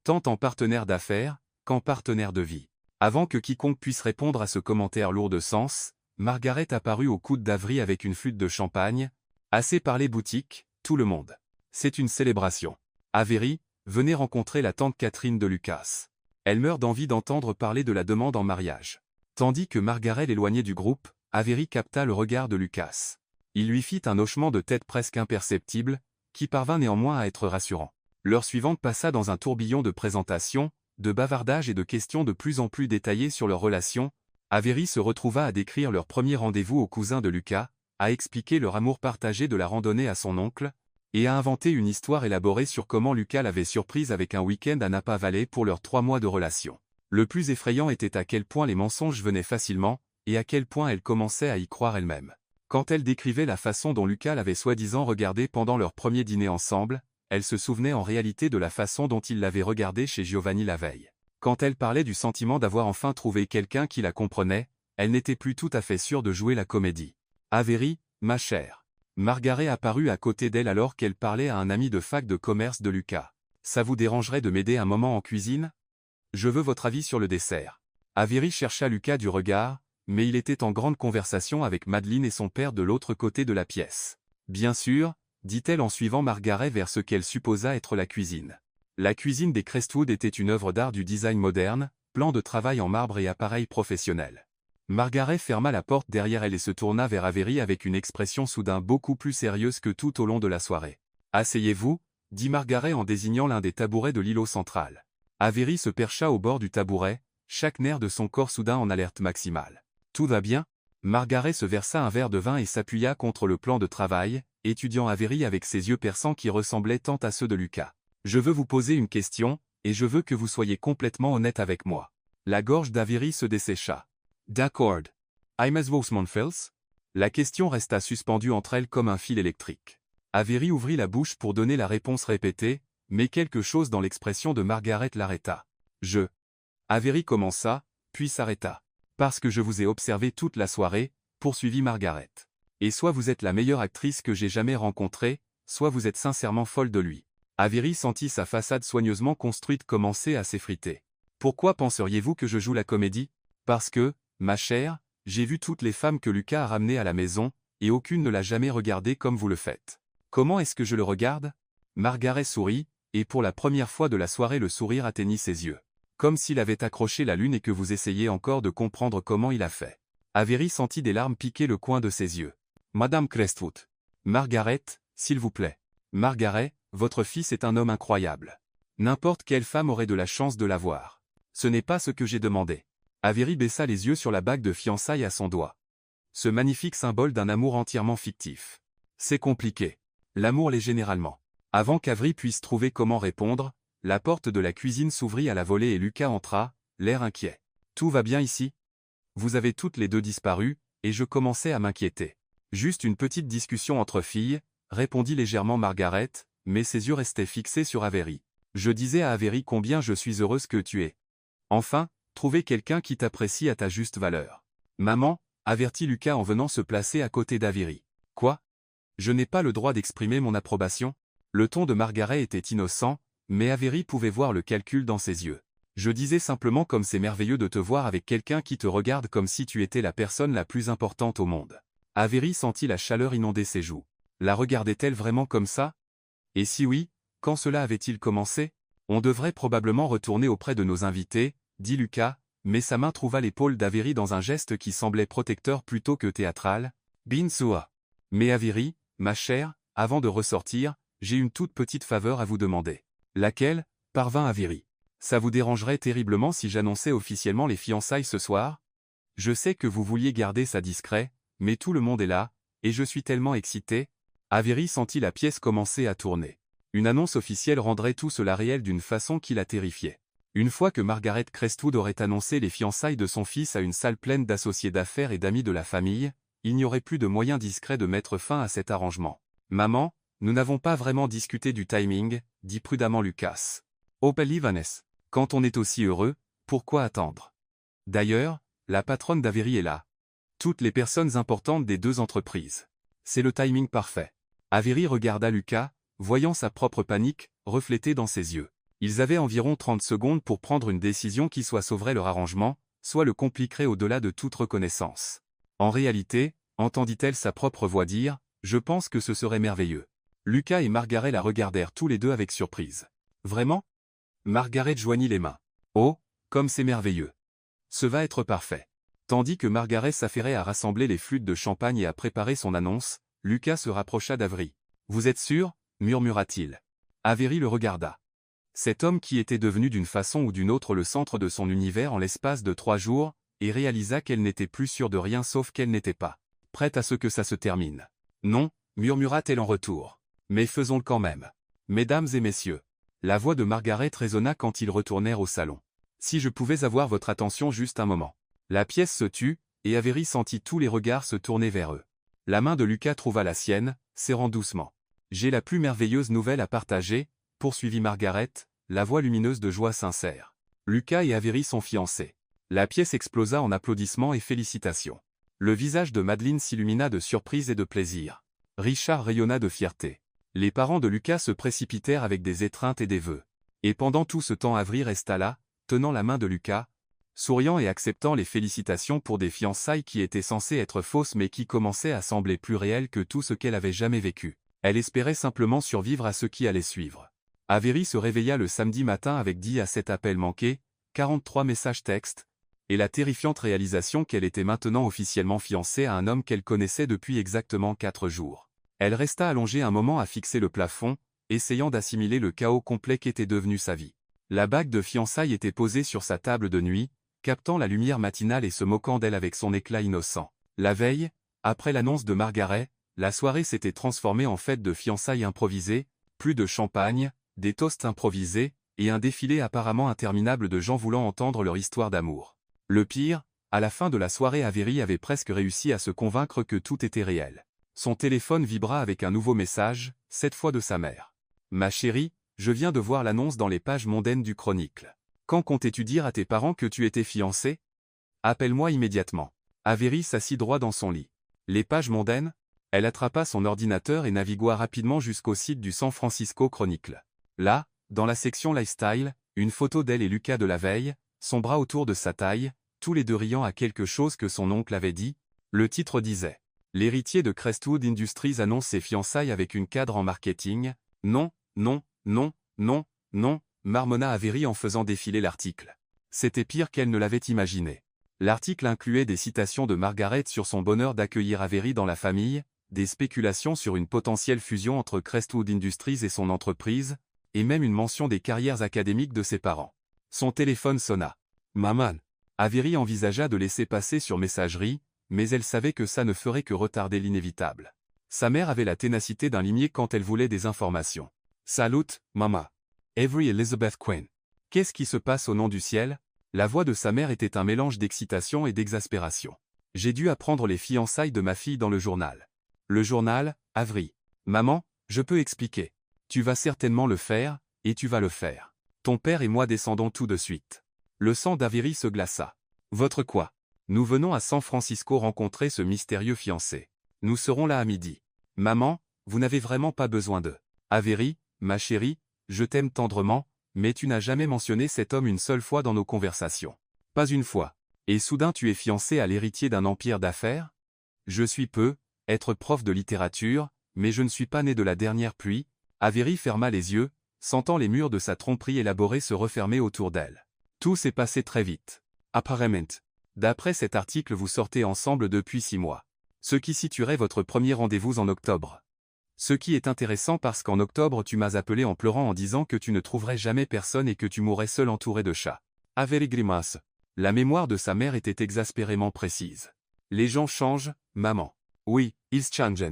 tant en partenaire d'affaires, qu'en partenaire de vie. Avant que quiconque puisse répondre à ce commentaire lourd de sens, Margaret apparut au coude d'Avery avec une flûte de champagne. Assez parlé boutique, tout le monde. C'est une célébration. Avery, venez rencontrer la tante Catherine de Lucas. Elle meurt d'envie d'entendre parler de la demande en mariage. Tandis que Margaret l'éloignait du groupe, Avery capta le regard de Lucas. Il lui fit un hochement de tête presque imperceptible, qui parvint néanmoins à être rassurant. L'heure suivante passa dans un tourbillon de présentations, de bavardages et de questions de plus en plus détaillées sur leur relation. Avery se retrouva à décrire leur premier rendez-vous au cousin de Lucas, à expliquer leur amour partagé de la randonnée à son oncle, et à inventer une histoire élaborée sur comment Lucas l'avait surprise avec un week-end à Napa Valley pour leurs 3 mois de relation. Le plus effrayant était à quel point les mensonges venaient facilement, et à quel point elle commençait à y croire elle-même. Quand elle décrivait la façon dont Lucas l'avait soi-disant regardé pendant leur premier dîner ensemble, elle se souvenait en réalité de la façon dont il l'avait regardé chez Giovanni la veille. Quand elle parlait du sentiment d'avoir enfin trouvé quelqu'un qui la comprenait, elle n'était plus tout à fait sûre de jouer la comédie. Avery, ma chère. Margaret apparut à côté d'elle alors qu'elle parlait à un ami de fac de commerce de Lucas. Ça vous dérangerait de m'aider un moment en cuisine? Je veux votre avis sur le dessert. Avery chercha Lucas du regard, mais il était en grande conversation avec Madeleine et son père de l'autre côté de la pièce. Bien sûr, dit-elle en suivant Margaret vers ce qu'elle supposa être la cuisine. La cuisine des Crestwood était une œuvre d'art du design moderne, plan de travail en marbre et appareil professionnel. Margaret ferma la porte derrière elle et se tourna vers Avery avec une expression soudain beaucoup plus sérieuse que tout au long de la soirée. « Asseyez-vous » dit Margaret en désignant l'un des tabourets de l'îlot central. Avery se percha au bord du tabouret, chaque nerf de son corps soudain en alerte maximale. « Tout va bien ?» Margaret se versa un verre de vin et s'appuya contre le plan de travail, étudiant Avery avec ses yeux perçants qui ressemblaient tant à ceux de Lucas. « Je veux vous poser une question, et je veux que vous soyez complètement honnête avec moi. » La gorge d'Avery se dessécha. « D'accord. I'm as Monfils ?» La question resta suspendue entre elles comme un fil électrique. Avery ouvrit la bouche pour donner la réponse répétée, mais quelque chose dans l'expression de Margaret l'arrêta. « Je... » Avery commença, puis s'arrêta. « Parce que je vous ai observé toute la soirée, » poursuivit Margaret. « Et soit vous êtes la meilleure actrice que j'ai jamais rencontrée, soit vous êtes sincèrement folle de lui. » Avery sentit sa façade soigneusement construite commencer à s'effriter. « Pourquoi penseriez-vous que je joue la comédie ? Parce que, ma chère, j'ai vu toutes les femmes que Lucas a ramenées à la maison, et aucune ne l'a jamais regardé comme vous le faites. Comment est-ce que je le regarde ?» Margaret sourit, et pour la première fois de la soirée le sourire atteignit ses yeux. Comme s'il avait accroché la lune et que vous essayez encore de comprendre comment il a fait. Avery sentit des larmes piquer le coin de ses yeux. « Madame Crestwood. Margaret, s'il vous plaît. Margaret, votre fils est un homme incroyable. N'importe quelle femme aurait de la chance de l'avoir. Ce n'est pas ce que j'ai demandé. » Avery baissa les yeux sur la bague de fiançailles à son doigt. Ce magnifique symbole d'un amour entièrement fictif. C'est compliqué. L'amour l'est généralement. Avant qu'Avery puisse trouver comment répondre, la porte de la cuisine s'ouvrit à la volée et Lucas entra, l'air inquiet. « Tout va bien ici ? Vous avez toutes les deux disparu, et je commençais à m'inquiéter. » « Juste une petite discussion entre filles, » répondit légèrement Margaret, mais ses yeux restaient fixés sur Avery. « Je disais à Avery combien je suis heureuse que tu aies. Enfin, trouver quelqu'un qui t'apprécie à ta juste valeur. »« Maman, » avertit Lucas en venant se placer à côté d'Avery. « Quoi ? Je n'ai pas le droit d'exprimer mon approbation ?» Le ton de Margaret était innocent, mais Avery pouvait voir le calcul dans ses yeux. « Je disais simplement comme c'est merveilleux de te voir avec quelqu'un qui te regarde comme si tu étais la personne la plus importante au monde. » Avery sentit la chaleur inonder ses joues. La regardait-elle vraiment comme ça? Et si oui, quand cela avait-il commencé? On devrait probablement retourner auprès de nos invités, dit Lucas, mais sa main trouva l'épaule d'Avery dans un geste qui semblait protecteur plutôt que théâtral. Bin Sua. Mais Avery, ma chère, avant de ressortir, j'ai une toute petite faveur à vous demander. Laquelle? Parvint Avery. Ça vous dérangerait terriblement si j'annonçais officiellement les fiançailles ce soir? Je sais que vous vouliez garder ça discret, mais tout le monde est là, et je suis tellement excité. Avery sentit la pièce commencer à tourner. Une annonce officielle rendrait tout cela réel d'une façon qui la terrifiait. Une fois que Margaret Crestwood aurait annoncé les fiançailles de son fils à une salle pleine d'associés d'affaires et d'amis de la famille, il n'y aurait plus de moyen discret de mettre fin à cet arrangement. « Maman, nous n'avons pas vraiment discuté du timing, » dit prudemment Lucas. « Oh Vanessa, quand on est aussi heureux, pourquoi attendre? D'ailleurs, la patronne d'Avery est là. Toutes les personnes importantes des deux entreprises. C'est le timing parfait. » Avery regarda Lucas, voyant sa propre panique, reflétée dans ses yeux. Ils avaient environ 30 secondes pour prendre une décision qui soit sauverait leur arrangement, soit le compliquerait au-delà de toute reconnaissance. En réalité, entendit-elle sa propre voix dire, « Je pense que ce serait merveilleux. » Lucas et Margaret la regardèrent tous les deux avec surprise. « Vraiment ?» Margaret joignit les mains. « Oh, comme c'est merveilleux. Ce va être parfait. » Tandis que Margaret s'affairait à rassembler les flûtes de champagne et à préparer son annonce, Lucas se rapprocha d'Avery. « Vous êtes sûr ?» murmura-t-il. Avery le regarda. Cet homme qui était devenu d'une façon ou d'une autre le centre de son univers en l'espace de 3 jours, et réalisa qu'elle n'était plus sûre de rien sauf qu'elle n'était pas prête à ce que ça se termine. « Non, » murmura-t-elle en retour. « Mais faisons-le quand même. Mesdames et messieurs. » La voix de Margaret résonna quand ils retournèrent au salon. « Si je pouvais avoir votre attention juste un moment. » La pièce se tut, et Avery sentit tous les regards se tourner vers eux. La main de Lucas trouva la sienne, serrant doucement. « J'ai la plus merveilleuse nouvelle à partager, » poursuivit Margaret, la voix lumineuse de joie sincère. Lucas et Avery sont fiancés. La pièce explosa en applaudissements et félicitations. Le visage de Madeleine s'illumina de surprise et de plaisir. Richard rayonna de fierté. Les parents de Lucas se précipitèrent avec des étreintes et des vœux. Et pendant tout ce temps Avery resta là, tenant la main de Lucas, souriant et acceptant les félicitations pour des fiançailles qui étaient censées être fausses mais qui commençaient à sembler plus réelles que tout ce qu'elle avait jamais vécu. Elle espérait simplement survivre à ce qui allait suivre. Avery se réveilla le samedi matin avec 10 à 7 appels manqués, 43 messages textes, et la terrifiante réalisation qu'elle était maintenant officiellement fiancée à un homme qu'elle connaissait depuis exactement 4 jours. Elle resta allongée un moment à fixer le plafond, essayant d'assimiler le chaos complet qu'était devenu sa vie. La bague de fiançailles était posée sur sa table de nuit, captant la lumière matinale et se moquant d'elle avec son éclat innocent. La veille, après l'annonce de Margaret, la soirée s'était transformée en fête de fiançailles improvisée, plus de champagne, des toasts improvisés, et un défilé apparemment interminable de gens voulant entendre leur histoire d'amour. Le pire, à la fin de la soirée, Avery avait presque réussi à se convaincre que tout était réel. Son téléphone vibra avec un nouveau message, cette fois de sa mère. « Ma chérie, je viens de voir l'annonce dans les pages mondaines du Chronicle. Quand comptais-tu dire à tes parents que tu étais fiancée? Appelle-moi immédiatement. » Avery s'assit droit dans son lit. Les pages mondaines? Elle attrapa son ordinateur et navigua rapidement jusqu'au site du San Francisco Chronicle. Là, dans la section Lifestyle, une photo d'elle et Lucas de la veille, son bras autour de sa taille, tous les deux riant à quelque chose que son oncle avait dit. Le titre disait « L'héritier de Crestwood Industries annonce ses fiançailles avec une cadre en marketing. Non, non, non, non, non », marmonna Avery en faisant défiler l'article. C'était pire qu'elle ne l'avait imaginé. L'article incluait des citations de Margaret sur son bonheur d'accueillir Avery dans la famille, des spéculations sur une potentielle fusion entre Crestwood Industries et son entreprise, et même une mention des carrières académiques de ses parents. Son téléphone sonna. « Maman !» Avery envisagea de laisser passer sur messagerie, mais elle savait que ça ne ferait que retarder l'inévitable. Sa mère avait la ténacité d'un limier quand elle voulait des informations. « Salut, Mama. Avery Elizabeth Quinn. » Qu'est-ce qui se passe au nom du ciel? La voix de sa mère était un mélange d'excitation et d'exaspération. « J'ai dû apprendre les fiançailles de ma fille dans le journal. » Le journal, Avery. « Maman, je peux expliquer. Tu vas certainement le faire, et tu vas le faire. Ton père et moi descendons tout de suite. » Le sang d'Avery se glaça. « Votre quoi? Nous venons à San Francisco rencontrer ce mystérieux fiancé. Nous serons là à midi. Maman, vous n'avez vraiment pas besoin de... Avery, ma chérie, je t'aime tendrement, mais tu n'as jamais mentionné cet homme une seule fois dans nos conversations. Pas une fois. Et soudain tu es fiancé à l'héritier d'un empire d'affaires? Je suis peu, être prof de littérature, mais je ne suis pas né de la dernière pluie. » Avery ferma les yeux, sentant les murs de sa tromperie élaborée se refermer autour d'elle. Tout s'est passé très vite. Apparemment. D'après cet article, vous sortez ensemble depuis 6 mois. Ce qui situerait votre premier rendez-vous en octobre. Ce qui est intéressant parce qu'en octobre tu m'as appelé en pleurant en disant que tu ne trouverais jamais personne et que tu mourrais seul entouré de chats. Avery grimace. La mémoire de sa mère était exaspérément précise. Les gens changent, maman. Oui, ils changent.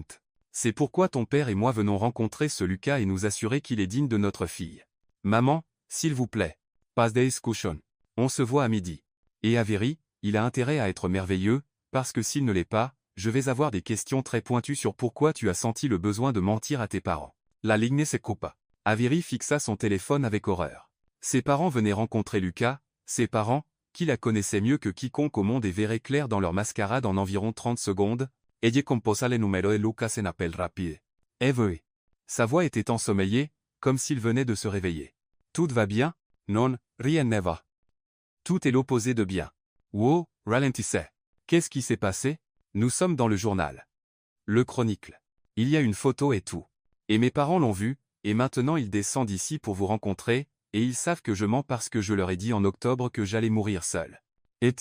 C'est pourquoi ton père et moi venons rencontrer ce Lucas et nous assurer qu'il est digne de notre fille. Maman, s'il vous plaît. Pas de discussion. On se voit à midi. Et Avery, il a intérêt à être merveilleux, parce que s'il ne l'est pas, je vais avoir des questions très pointues sur pourquoi tu as senti le besoin de mentir à tes parents. La ligne se coupa. Avery fixa son téléphone avec horreur. Ses parents venaient rencontrer Lucas, ses parents, qui la connaissaient mieux que quiconque au monde et verraient clair dans leur mascarade en environ 30 secondes. Ella composa le numéro de Lucas en appel rapide. Avery. Sa voix était ensommeillée, comme s'il venait de se réveiller. Tout va bien? Non, rien ne va. Tout est l'opposé de bien. Wow, ralentissez. Qu'est-ce qui s'est passé? Nous sommes dans le journal. Le Chronicle. Il y a une photo et tout. Et mes parents l'ont vu, et maintenant ils descendent ici pour vous rencontrer, et ils savent que je mens parce que je leur ai dit en octobre que j'allais mourir seul. Et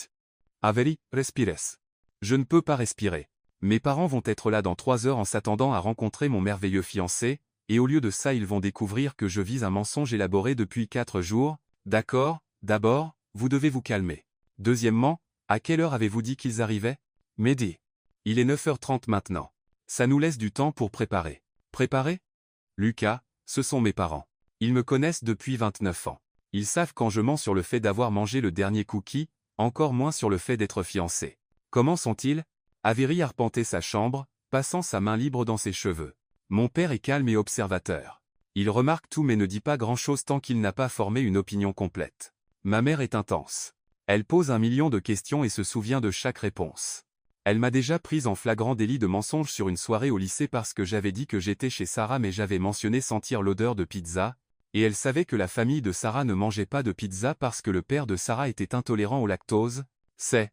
Avery, respires. Je ne peux pas respirer. Mes parents vont être là dans 3 heures en s'attendant à rencontrer mon merveilleux fiancé, et au lieu de ça ils vont découvrir que je vis un mensonge élaboré depuis 4 jours. D'accord, d'abord, vous devez vous calmer. Deuxièmement, à quelle heure avez-vous dit qu'ils arrivaient? Midi. Il est 9h30 maintenant. Ça nous laisse du temps pour préparer. Préparer? Lucas, ce sont mes parents. Ils me connaissent depuis 29 ans. Ils savent quand je mens sur le fait d'avoir mangé le dernier cookie, encore moins sur le fait d'être fiancé. Comment sont-ils? Avery arpentait sa chambre, passant sa main libre dans ses cheveux. Mon père est calme et observateur. Il remarque tout mais ne dit pas grand-chose tant qu'il n'a pas formé une opinion complète. Ma mère est intense. Elle pose 1 million de questions et se souvient de chaque réponse. Elle m'a déjà prise en flagrant délit de mensonge sur une soirée au lycée parce que j'avais dit que j'étais chez Sarah mais j'avais mentionné sentir l'odeur de pizza, Et elle savait que la famille de Sarah ne mangeait pas de pizza parce que le père de Sarah était intolérant au lactose. C'est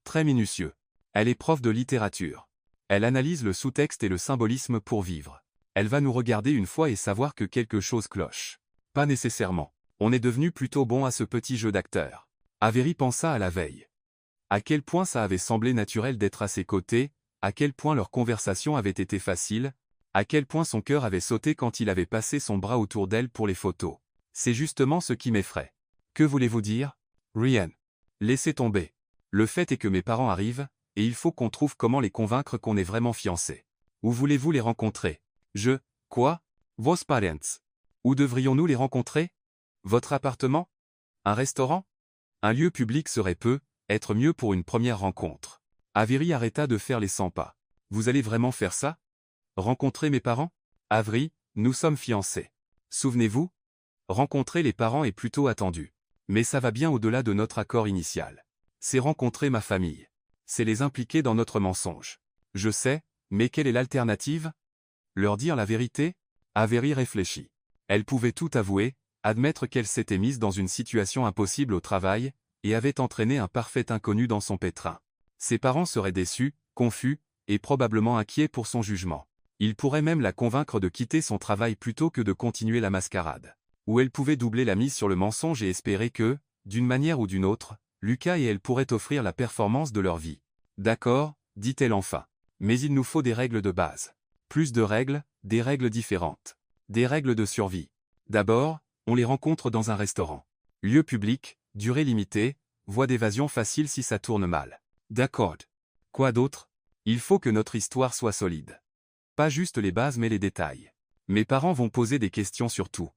très minutieux. Elle est prof de littérature. Elle analyse le sous-texte et le symbolisme pour vivre. Elle va nous regarder une fois et savoir que quelque chose cloche. Pas nécessairement. On est devenu plutôt bon à ce petit jeu d'acteur. Avery pensa à la veille. À quel point ça avait semblé naturel d'être à ses côtés, à quel point leur conversation avait été facile, à quel point son cœur avait sauté quand il avait passé son bras autour d'elle pour les photos. C'est justement ce qui m'effraie. Que voulez-vous dire? Rien. Laissez tomber. Le fait est que mes parents arrivent, et il faut qu'on trouve comment les convaincre qu'on est vraiment fiancés. Où voulez-vous les rencontrer? Quoi? Vos parents. Où devrions-nous les rencontrer? Votre appartement? Un restaurant? Un lieu public serait être mieux pour une première rencontre. Avery arrêta de faire les 100 pas. Vous allez vraiment faire ça? Rencontrer mes parents? Avery, nous sommes fiancés. Souvenez-vous? Rencontrer les parents est plutôt attendu. Mais ça va bien au-delà de notre accord initial. C'est rencontrer ma famille. C'est les impliquer dans notre mensonge. Je sais, mais quelle est l'alternative? Leur dire la vérité? Avery réfléchit. Elle pouvait tout avouer, admettre qu'elle s'était mise dans une situation impossible au travail, et avait entraîné un parfait inconnu dans son pétrin. Ses parents seraient déçus, confus, et probablement inquiets pour son jugement. Il pourrait même la convaincre de quitter son travail plutôt que de continuer la mascarade. Ou elle pouvait doubler la mise sur le mensonge et espérer que, d'une manière ou d'une autre, Lucas et elle pourraient offrir la performance de leur vie. D'accord, dit-elle enfin. Mais il nous faut des règles de base. Plus de règles, des règles différentes. Des règles de survie. D'abord, on les rencontre dans un restaurant. Lieu public, durée limitée, voie d'évasion facile si ça tourne mal. D'accord. Quoi d'autre? Il faut que notre histoire soit solide. Pas juste les bases mais les détails. Mes parents vont poser des questions sur tout.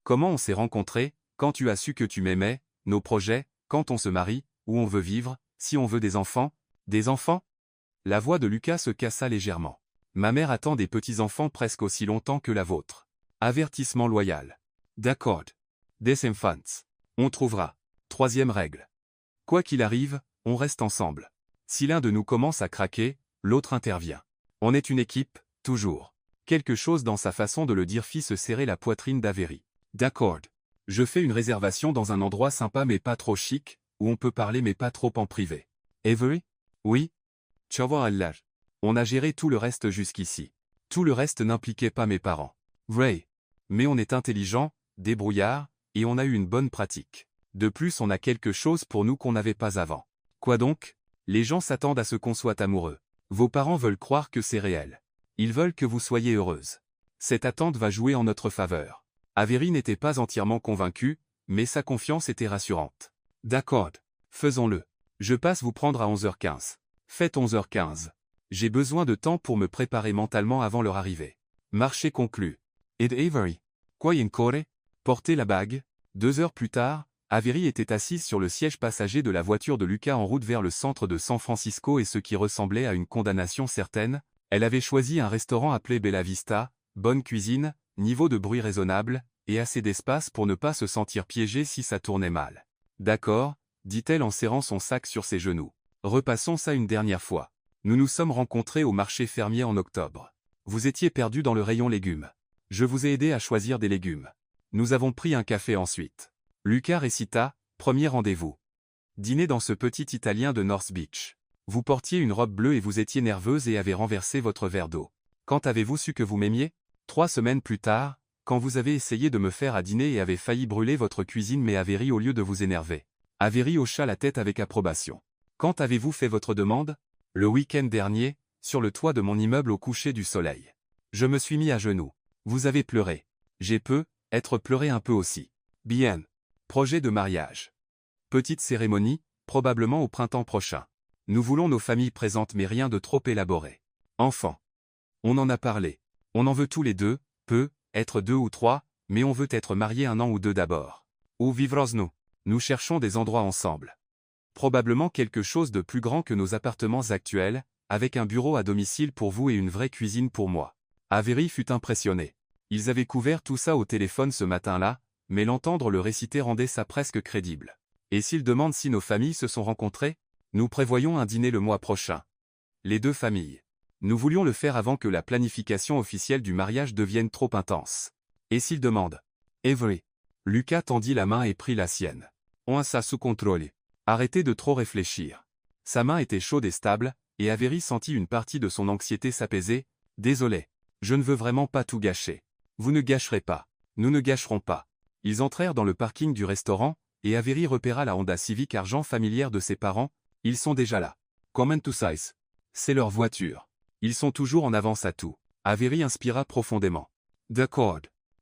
Comment on s'est rencontrés, quand tu as su que tu m'aimais, nos projets, quand on se marie, où on veut vivre, si on veut des enfants? Des enfants? La voix de Lucas se cassa légèrement. Ma mère attend des petits-enfants presque aussi longtemps que la vôtre. Avertissement loyal. D'accord. Des infants. On trouvera. Troisième règle. Quoi qu'il arrive, on reste ensemble. Si l'un de nous commence à craquer, l'autre intervient. On est une équipe, toujours. Quelque chose dans sa façon de le dire fit se serrer la poitrine d'Avery. D'accord. Je fais une réservation dans un endroit sympa mais pas trop chic, où on peut parler mais pas trop en privé. Avery? Oui? Allah. On a géré tout le reste jusqu'ici. Tout le reste n'impliquait pas mes parents. Vrai. Mais on est intelligent, débrouillard, et on a eu une bonne pratique. De plus on a quelque chose pour nous qu'on n'avait pas avant. Quoi donc? Les gens s'attendent à ce qu'on soit amoureux. Vos parents veulent croire que c'est réel. Ils veulent que vous soyez heureuse. Cette attente va jouer en notre faveur. Avery n'était pas entièrement convaincu, mais sa confiance était rassurante. D'accord. Faisons-le. Je passe vous prendre à 11h15. Faites 11h15. J'ai besoin de temps pour me préparer mentalement avant leur arrivée. Marché conclu. Et Avery? Quoi encore? Portez la bague. 2 heures plus tard, Avery était assise sur le siège passager de la voiture de Lucas en route vers le centre de San Francisco et ce qui ressemblait à une condamnation certaine, elle avait choisi un restaurant appelé Bella Vista, bonne cuisine, niveau de bruit raisonnable, et assez d'espace pour ne pas se sentir piégée si ça tournait mal. D'accord, dit-elle en serrant son sac sur ses genoux. Repassons ça une dernière fois. Nous nous sommes rencontrés au marché fermier en octobre. Vous étiez perdu dans le rayon légumes. Je vous ai aidé à choisir des légumes. Nous avons pris un café ensuite. Lucas récita, premier rendez-vous. Dîner dans ce petit Italien de North Beach. Vous portiez une robe bleue et vous étiez nerveuse et avez renversé votre verre d'eau. Quand avez-vous su que vous m'aimiez? 3 semaines plus tard, quand vous avez essayé de me faire à dîner et avez failli brûler votre cuisine mais Avery au lieu de vous énerver. Avery hocha la tête avec approbation. Quand avez-vous fait votre demande? Le week-end dernier, sur le toit de mon immeuble au coucher du soleil. Je me suis mis à genoux. Vous avez pleuré. J'ai être pleuré un peu aussi. Bien. Projet de mariage. Petite cérémonie, probablement au printemps prochain. Nous voulons nos familles présentes mais rien de trop élaboré. Enfant. On en a parlé. On en veut tous les deux, être 2 ou 3, mais on veut être mariés 1 an ou 2 d'abord. Où vivrons-nous? Nous cherchons des endroits ensemble. Probablement quelque chose de plus grand que nos appartements actuels, avec un bureau à domicile pour vous et une vraie cuisine pour moi. Avery fut impressionné. Ils avaient couvert tout ça au téléphone ce matin-là, mais l'entendre le réciter rendait ça presque crédible. Et s'il demande si nos familles se sont rencontrées? Nous prévoyons un dîner le mois prochain. Les 2 familles. Nous voulions le faire avant que la planification officielle du mariage devienne trop intense. Et s'il demande? Avery. Lucas tendit la main et prit la sienne. On a ça sous contrôle. Arrêtez de trop réfléchir. Sa main était chaude et stable, et Avery sentit une partie de son anxiété s'apaiser. Désolé. Je ne veux vraiment pas tout gâcher. Vous ne gâcherez pas. Nous ne gâcherons pas. Ils entrèrent dans le parking du restaurant, et Avery repéra la Honda Civic argent familière de ses parents. Ils sont déjà là. Comment to size? C'est leur voiture. Ils sont toujours en avance à tout. Avery inspira profondément. D'accord.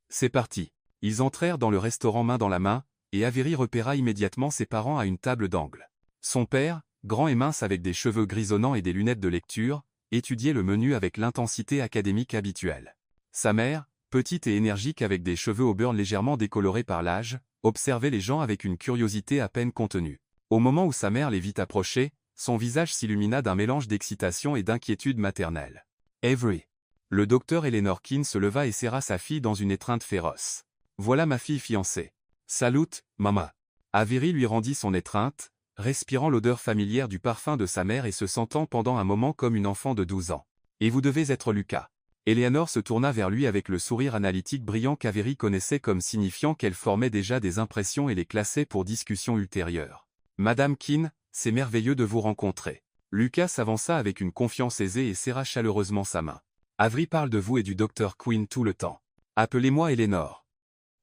C'est parti. Ils entrèrent dans le restaurant main dans la main, et Avery repéra immédiatement ses parents à une table d'angle. Son père, grand et mince avec des cheveux grisonnants et des lunettes de lecture, étudiait le menu avec l'intensité académique habituelle. Sa mère, petite et énergique avec des cheveux au beurre légèrement décolorés par l'âge, observait les gens avec une curiosité à peine contenue. Au moment où sa mère les vit approcher, son visage s'illumina d'un mélange d'excitation et d'inquiétude maternelle. Avery. Le docteur Eleanor Keane se leva et serra sa fille dans une étreinte féroce. Voilà ma fille fiancée. Salut, maman. Avery lui rendit son étreinte, respirant l'odeur familière du parfum de sa mère et se sentant pendant un moment comme une enfant de 12 ans. Et vous devez être Lucas. Eleanor se tourna vers lui avec le sourire analytique brillant qu'Avery connaissait comme signifiant qu'elle formait déjà des impressions et les classait pour discussion ultérieure. Madame Keane, c'est merveilleux de vous rencontrer. Lucas s'avança avec une confiance aisée et serra chaleureusement sa main. Avery parle de vous et du docteur Quinn tout le temps. Appelez-moi Eleanor.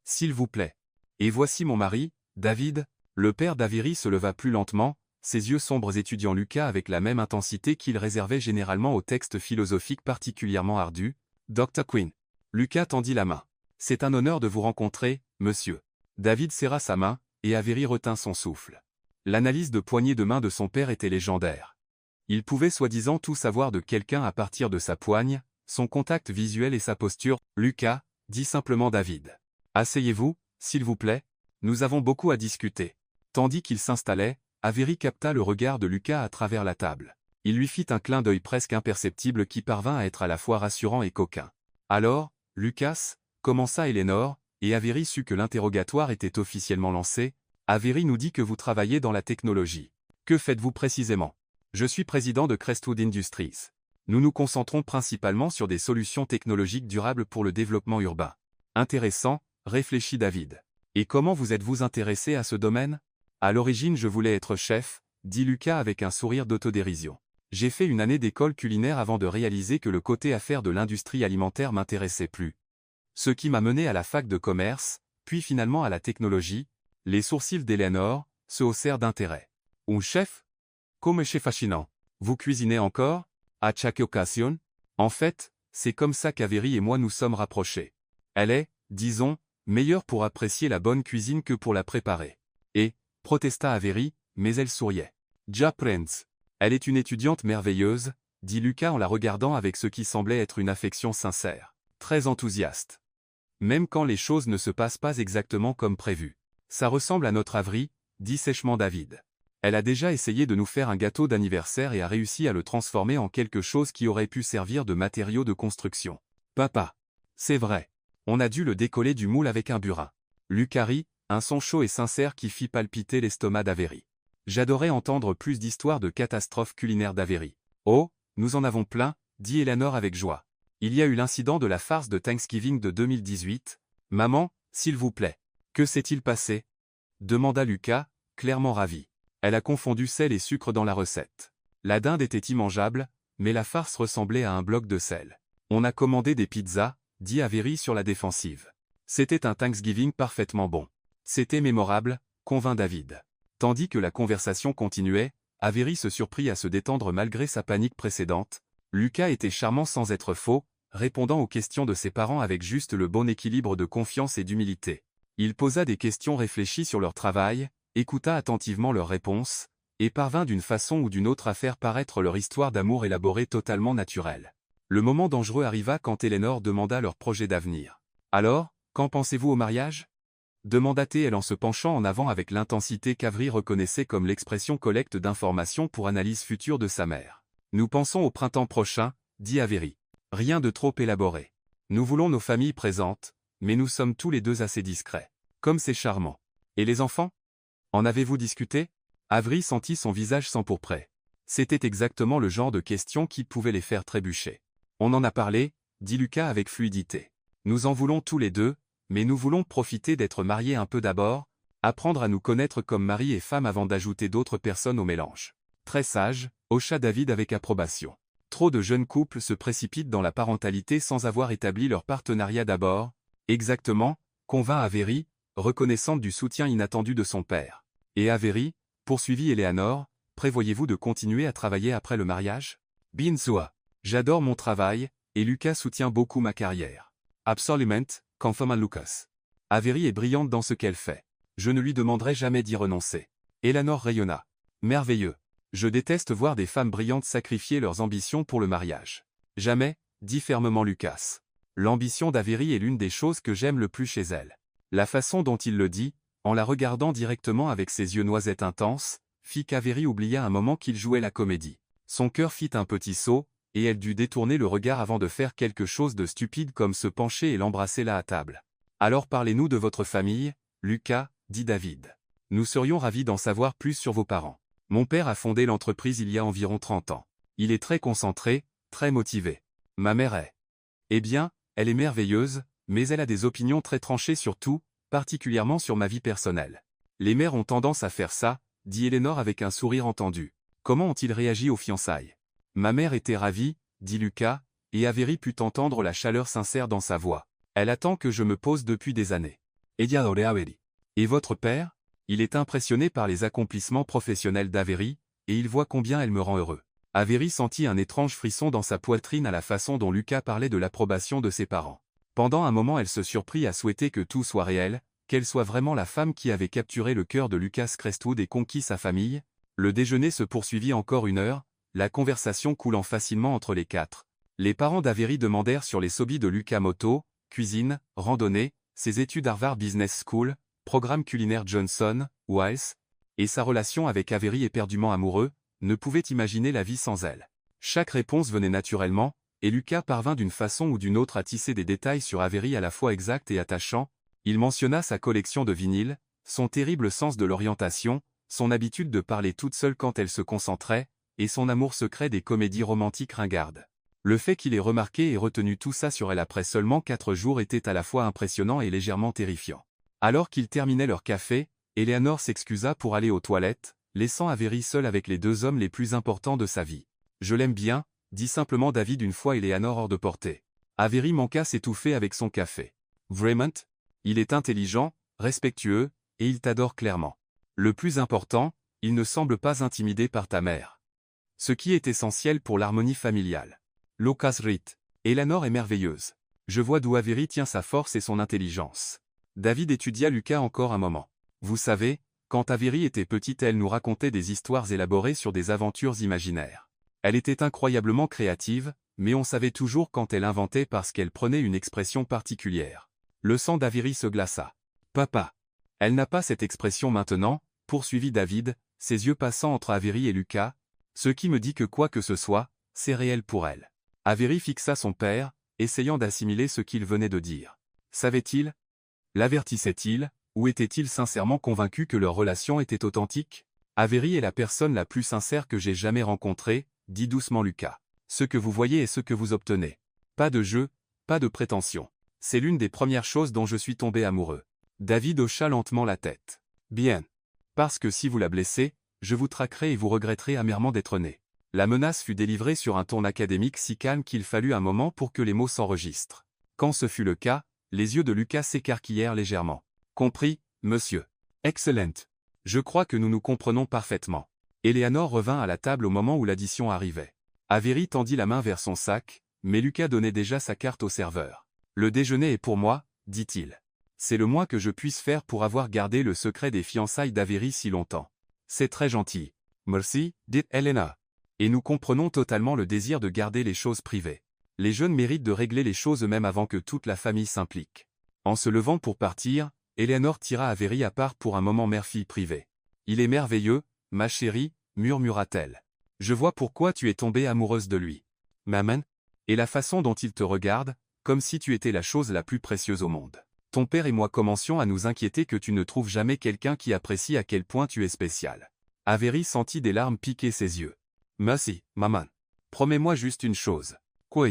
S'il vous plaît. Et voici mon mari, David. Le père d'Avery se leva plus lentement, ses yeux sombres étudiant Lucas avec la même intensité qu'il réservait généralement aux textes philosophiques particulièrement ardus. Dr. Quinn. Lucas tendit la main. C'est un honneur de vous rencontrer, monsieur. David serra sa main, et Avery retint son souffle. L'analyse de poignée de main de son père était légendaire. Il pouvait soi-disant tout savoir de quelqu'un à partir de sa poigne, son contact visuel et sa posture. Lucas, dit simplement David. Asseyez-vous, s'il vous plaît. Nous avons beaucoup à discuter. Tandis qu'il s'installait, Avery capta le regard de Lucas à travers la table. Il lui fit un clin d'œil presque imperceptible qui parvint à être à la fois rassurant et coquin. Alors, Lucas, commença Eleanor, et Avery sut que l'interrogatoire était officiellement lancé. Avery nous dit que vous travaillez dans la technologie. Que faites-vous précisément? Je suis président de Crestwood Industries. Nous nous concentrons principalement sur des solutions technologiques durables pour le développement urbain. Intéressant, réfléchit David. Et comment vous êtes-vous intéressé à ce domaine? À l'origine je voulais être chef, dit Lucas avec un sourire d'autodérision. J'ai fait une année d'école culinaire avant de réaliser que le côté affaires de l'industrie alimentaire m'intéressait plus. Ce qui m'a mené à la fac de commerce, puis finalement à la technologie. Les sourcils d'Eleanor se haussèrent d'intérêt. Un chef? Comme c'est fascinant. Vous cuisinez encore? À chaque occasion? En fait, c'est comme ça qu'Avery et moi nous sommes rapprochés. Elle est, disons, meilleure pour apprécier la bonne cuisine que pour la préparer. Et, protesta Avery, mais elle souriait. J'apprends. Elle est une étudiante merveilleuse, dit Lucas en la regardant avec ce qui semblait être une affection sincère. Très enthousiaste. Même quand les choses ne se passent pas exactement comme prévu. Ça ressemble à notre Avery, dit sèchement David. Elle a déjà essayé de nous faire un gâteau d'anniversaire et a réussi à le transformer en quelque chose qui aurait pu servir de matériau de construction. Papa. C'est vrai. On a dû le décoller du moule avec un burin. Lucas rit, un son chaud et sincère qui fit palpiter l'estomac d'Avery. J'adorais entendre plus d'histoires de catastrophes culinaires d'Avery. Oh, nous en avons plein, dit Eleanor avec joie. Il y a eu l'incident de la farce de Thanksgiving de 2018. Maman, s'il vous plaît. Que s'est-il passé? Demanda Lucas, clairement ravi. Elle a confondu sel et sucre dans la recette. La dinde était immangeable, mais la farce ressemblait à un bloc de sel. On a commandé des pizzas, dit Avery sur la défensive. C'était un Thanksgiving parfaitement bon. C'était mémorable, convint David. Tandis que la conversation continuait, Avery se surprit à se détendre malgré sa panique précédente. Lucas était charmant sans être faux, répondant aux questions de ses parents avec juste le bon équilibre de confiance et d'humilité. Il posa des questions réfléchies sur leur travail, écouta attentivement leurs réponses, et parvint d'une façon ou d'une autre à faire paraître leur histoire d'amour élaborée totalement naturelle. Le moment dangereux arriva quand Eleanor demanda leur projet d'avenir. Alors, qu'en pensez-vous au mariage? Demanda-t-elle en se penchant en avant avec l'intensité qu'Avery reconnaissait comme l'expression collecte d'informations pour analyse future de sa mère. Nous pensons au printemps prochain, dit Avery. Rien de trop élaboré. Nous voulons nos familles présentes, mais nous sommes tous les deux assez discrets. Comme c'est charmant. Et les enfants? En avez-vous discuté? Avery sentit son visage s'empourprer. C'était exactement le genre de question qui pouvait les faire trébucher. On en a parlé, dit Lucas avec fluidité. Nous en voulons tous les deux, Mais nous voulons profiter d'être mariés un peu d'abord, apprendre à nous connaître comme mari et femme avant d'ajouter d'autres personnes au mélange. Très sage, hocha David avec approbation. Trop de jeunes couples se précipitent dans la parentalité sans avoir établi leur partenariat d'abord. Exactement, convint Avery, reconnaissante du soutien inattendu de son père. Et Avery, poursuivit Eleanor, prévoyez-vous de continuer à travailler après le mariage? Bien sûr. J'adore mon travail, et Lucas soutient beaucoup ma carrière. Absolument, confirma Lucas. Avery est brillante dans ce qu'elle fait. Je ne lui demanderai jamais d'y renoncer. Eleanor rayonna. Merveilleux. Je déteste voir des femmes brillantes sacrifier leurs ambitions pour le mariage. Jamais, dit fermement Lucas. L'ambition d'Avery est l'une des choses que j'aime le plus chez elle. La façon dont il le dit, en la regardant directement avec ses yeux noisettes intenses, fit qu'Avery oublia un moment qu'il jouait la comédie. Son cœur fit un petit saut, et elle dut détourner le regard avant de faire quelque chose de stupide comme se pencher et l'embrasser là à table. Alors parlez-nous de votre famille, Lucas, dit David. Nous serions ravis d'en savoir plus sur vos parents. Mon père a fondé l'entreprise il y a environ 30 ans. Il est très concentré, très motivé. Ma mère est. Eh bien, elle est merveilleuse, mais elle a des opinions très tranchées sur tout, particulièrement sur ma vie personnelle. Les mères ont tendance à faire ça, dit Eleanor avec un sourire entendu. Comment ont-ils réagi aux fiançailles? Ma mère était ravie, dit Lucas, et Avery put entendre la chaleur sincère dans sa voix. Elle attend que je me pose depuis des années. Et votre père? Il est impressionné par les accomplissements professionnels d'Avery, et il voit combien elle me rend heureux. Avery sentit un étrange frisson dans sa poitrine à la façon dont Lucas parlait de l'approbation de ses parents. Pendant un moment elle se surprit à souhaiter que tout soit réel, qu'elle soit vraiment la femme qui avait capturé le cœur de Lucas Crestwood et conquis sa famille. Le déjeuner se poursuivit encore 1 heure, la conversation coulant facilement entre les quatre. Les parents d'Avery demandèrent sur les hobbies de Lucas: moto, cuisine, randonnée, ses études Harvard Business School, programme culinaire Johnson, Wales, et sa relation avec Avery éperdument amoureux, ne pouvait imaginer la vie sans elle. Chaque réponse venait naturellement, et Lucas parvint d'une façon ou d'une autre à tisser des détails sur Avery à la fois exacts et attachants. Il mentionna sa collection de vinyles, son terrible sens de l'orientation, son habitude de parler toute seule quand elle se concentrait, et son amour secret des comédies romantiques ringardes. Le fait qu'il ait remarqué et retenu tout ça sur elle après seulement 4 jours était à la fois impressionnant et légèrement terrifiant. Alors qu'ils terminaient leur café, Eleanor s'excusa pour aller aux toilettes, laissant Avery seul avec les 2 hommes les plus importants de sa vie. Je l'aime bien, dit simplement David une fois Eleanor hors de portée. Avery manqua s'étouffer avec son café. Vraiment? Il est intelligent, respectueux, et il t'adore clairement. Le plus important, il ne semble pas intimidé par ta mère. Ce qui est essentiel pour l'harmonie familiale. Lucas rit. Eleanor est merveilleuse. Je vois d'où Avery tient sa force et son intelligence. David étudia Lucas encore un moment. Vous savez, quand Avery était petite elle nous racontait des histoires élaborées sur des aventures imaginaires. Elle était incroyablement créative, mais on savait toujours quand elle inventait parce qu'elle prenait une expression particulière. Le sang d'Avery se glaça. Papa. Elle n'a pas cette expression maintenant, poursuivit David, ses yeux passant entre Avery et Lucas, ce qui me dit que quoi que ce soit, c'est réel pour elle. Avery fixa son père, essayant d'assimiler ce qu'il venait de dire. Savait-il? L'avertissait-il, ou était-il sincèrement convaincu que leur relation était authentique? Avery est la personne la plus sincère que j'ai jamais rencontrée, dit doucement Lucas. Ce que vous voyez est ce que vous obtenez. Pas de jeu, pas de prétention. C'est l'une des premières choses dont je suis tombé amoureux. David hocha lentement la tête. Bien. Parce que si vous la blessez, je vous traquerai et vous regretterez amèrement d'être né. La menace fut délivrée sur un ton académique si calme qu'il fallut un moment pour que les mots s'enregistrent. Quand ce fut le cas, les yeux de Lucas s'écarquillèrent légèrement. Compris, monsieur. Excellent. Je crois que nous nous comprenons parfaitement. Eleanor revint à la table au moment où l'addition arrivait. Avery tendit la main vers son sac, mais Lucas donnait déjà sa carte au serveur. Le déjeuner est pour moi, dit-il. C'est le moins que je puisse faire pour avoir gardé le secret des fiançailles d'Avery si longtemps. C'est très gentil. Merci, dit Helena. Et nous comprenons totalement le désir de garder les choses privées. Les jeunes méritent de régler les choses eux-mêmes avant que toute la famille s'implique. En se levant pour partir, Eleanor tira Avery à part pour un moment mère-fille privée. Il est merveilleux, ma chérie, murmura-t-elle. Je vois pourquoi tu es tombée amoureuse de lui. Maman? Et la façon dont il te regarde, comme si tu étais la chose la plus précieuse au monde. Ton père et moi commencions à nous inquiéter que tu ne trouves jamais quelqu'un qui apprécie à quel point tu es spécial. Avery sentit des larmes piquer ses yeux. Merci, maman. Promets-moi juste une chose. Quoi?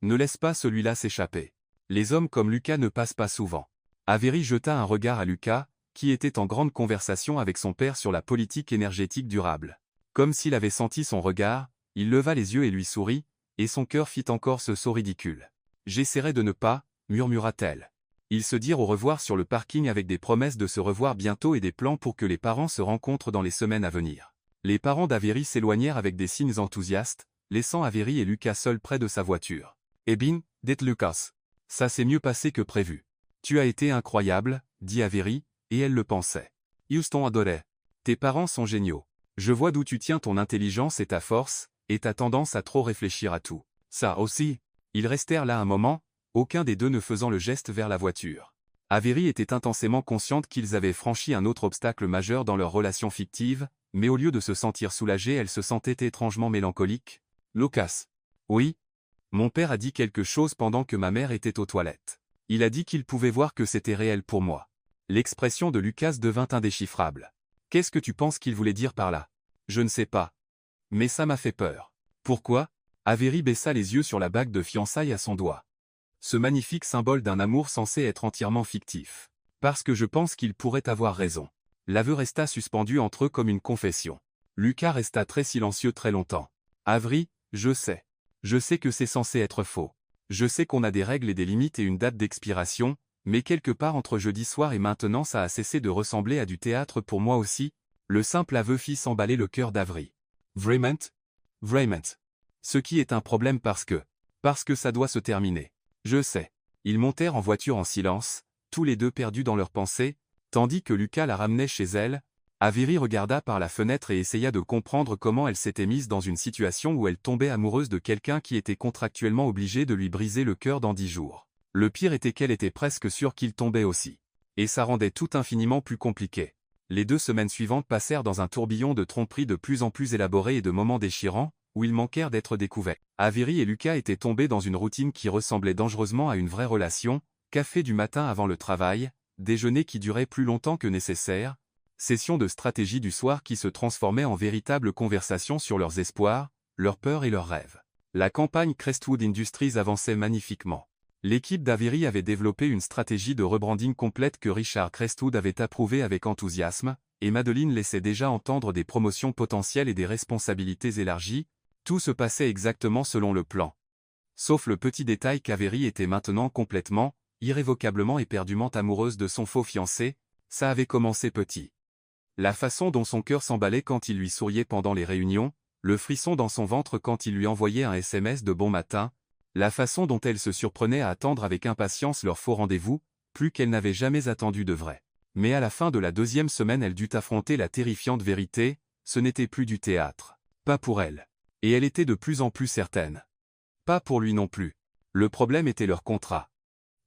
Ne laisse pas celui-là s'échapper. Les hommes comme Lucas ne passent pas souvent. Avery jeta un regard à Lucas, qui était en grande conversation avec son père sur la politique énergétique durable. Comme s'il avait senti son regard, il leva les yeux et lui sourit, et son cœur fit encore ce saut ridicule. « J'essaierai de ne pas, » murmura-t-elle. Ils se dirent au revoir sur le parking avec des promesses de se revoir bientôt et des plans pour que les parents se rencontrent dans les semaines à venir. Les parents d'Avery s'éloignèrent avec des signes enthousiastes, laissant Avery et Lucas seuls près de sa voiture. « Eh bien, dit Lucas. Ça s'est mieux passé que prévu. Tu as été incroyable, dit Avery, et elle le pensait. Houston adorait. Tes parents sont géniaux. Je vois d'où tu tiens ton intelligence et ta force, et ta tendance à trop réfléchir à tout. Ça aussi. » Ils restèrent là un moment, aucun des deux ne faisant le geste vers la voiture. Avery était intensément consciente qu'ils avaient franchi un autre obstacle majeur dans leur relation fictive, mais au lieu de se sentir soulagée, elle se sentait étrangement mélancolique. « Lucas. Oui. Mon père a dit quelque chose pendant que ma mère était aux toilettes. Il a dit qu'il pouvait voir que c'était réel pour moi. » L'expression de Lucas devint indéchiffrable. « Qu'est-ce que tu penses qu'il voulait dire par là? » « Je ne sais pas. Mais ça m'a fait peur. » « Pourquoi ?» Avery baissa les yeux sur la bague de fiançailles à son doigt. Ce magnifique symbole d'un amour censé être entièrement fictif. « Parce que je pense qu'il pourrait avoir raison. » L'aveu resta suspendu entre eux comme une confession. Lucas resta très silencieux très longtemps. « Avery, je sais. Je sais que c'est censé être faux. Je sais qu'on a des règles et des limites et une date d'expiration, mais quelque part entre jeudi soir et maintenant ça a cessé de ressembler à du théâtre pour moi aussi. » Le simple aveu fit s'emballer le cœur d'Avery. « Vraiment? Vraiment. Ce qui est un problème parce que ça doit se terminer. Je sais. » Ils montèrent en voiture en silence, tous les deux perdus dans leurs pensées, tandis que Lucas la ramenait chez elle. Avery regarda par la fenêtre et essaya de comprendre comment elle s'était mise dans une situation où elle tombait amoureuse de quelqu'un qui était contractuellement obligé de lui briser le cœur dans 10 jours. Le pire était qu'elle était presque sûre qu'il tombait aussi. Et ça rendait tout infiniment plus compliqué. Les 2 semaines suivantes passèrent dans un tourbillon de tromperies de plus en plus élaborés et de moments déchirants, où ils manquèrent d'être découverts. Avery et Lucas étaient tombés dans une routine qui ressemblait dangereusement à une vraie relation, café du matin avant le travail, déjeuner qui durait plus longtemps que nécessaire, session de stratégie du soir qui se transformait en véritable conversation sur leurs espoirs, leurs peurs et leurs rêves. La campagne Crestwood Industries avançait magnifiquement. L'équipe d'Avery avait développé une stratégie de rebranding complète que Richard Crestwood avait approuvée avec enthousiasme, et Madeline laissait déjà entendre des promotions potentielles et des responsabilités élargies. Tout se passait exactement selon le plan. Sauf le petit détail qu'Avery était maintenant complètement, irrévocablement et éperdument amoureuse de son faux fiancé. Ça avait commencé petit. La façon dont son cœur s'emballait quand il lui souriait pendant les réunions, le frisson dans son ventre quand il lui envoyait un SMS de bon matin, la façon dont elle se surprenait à attendre avec impatience leur faux rendez-vous, plus qu'elle n'avait jamais attendu de vrai. Mais à la fin de la 2e semaine elle dut affronter la terrifiante vérité, ce n'était plus du théâtre. Pas pour elle. Et elle était de plus en plus certaine. Pas pour lui non plus. Le problème était leur contrat.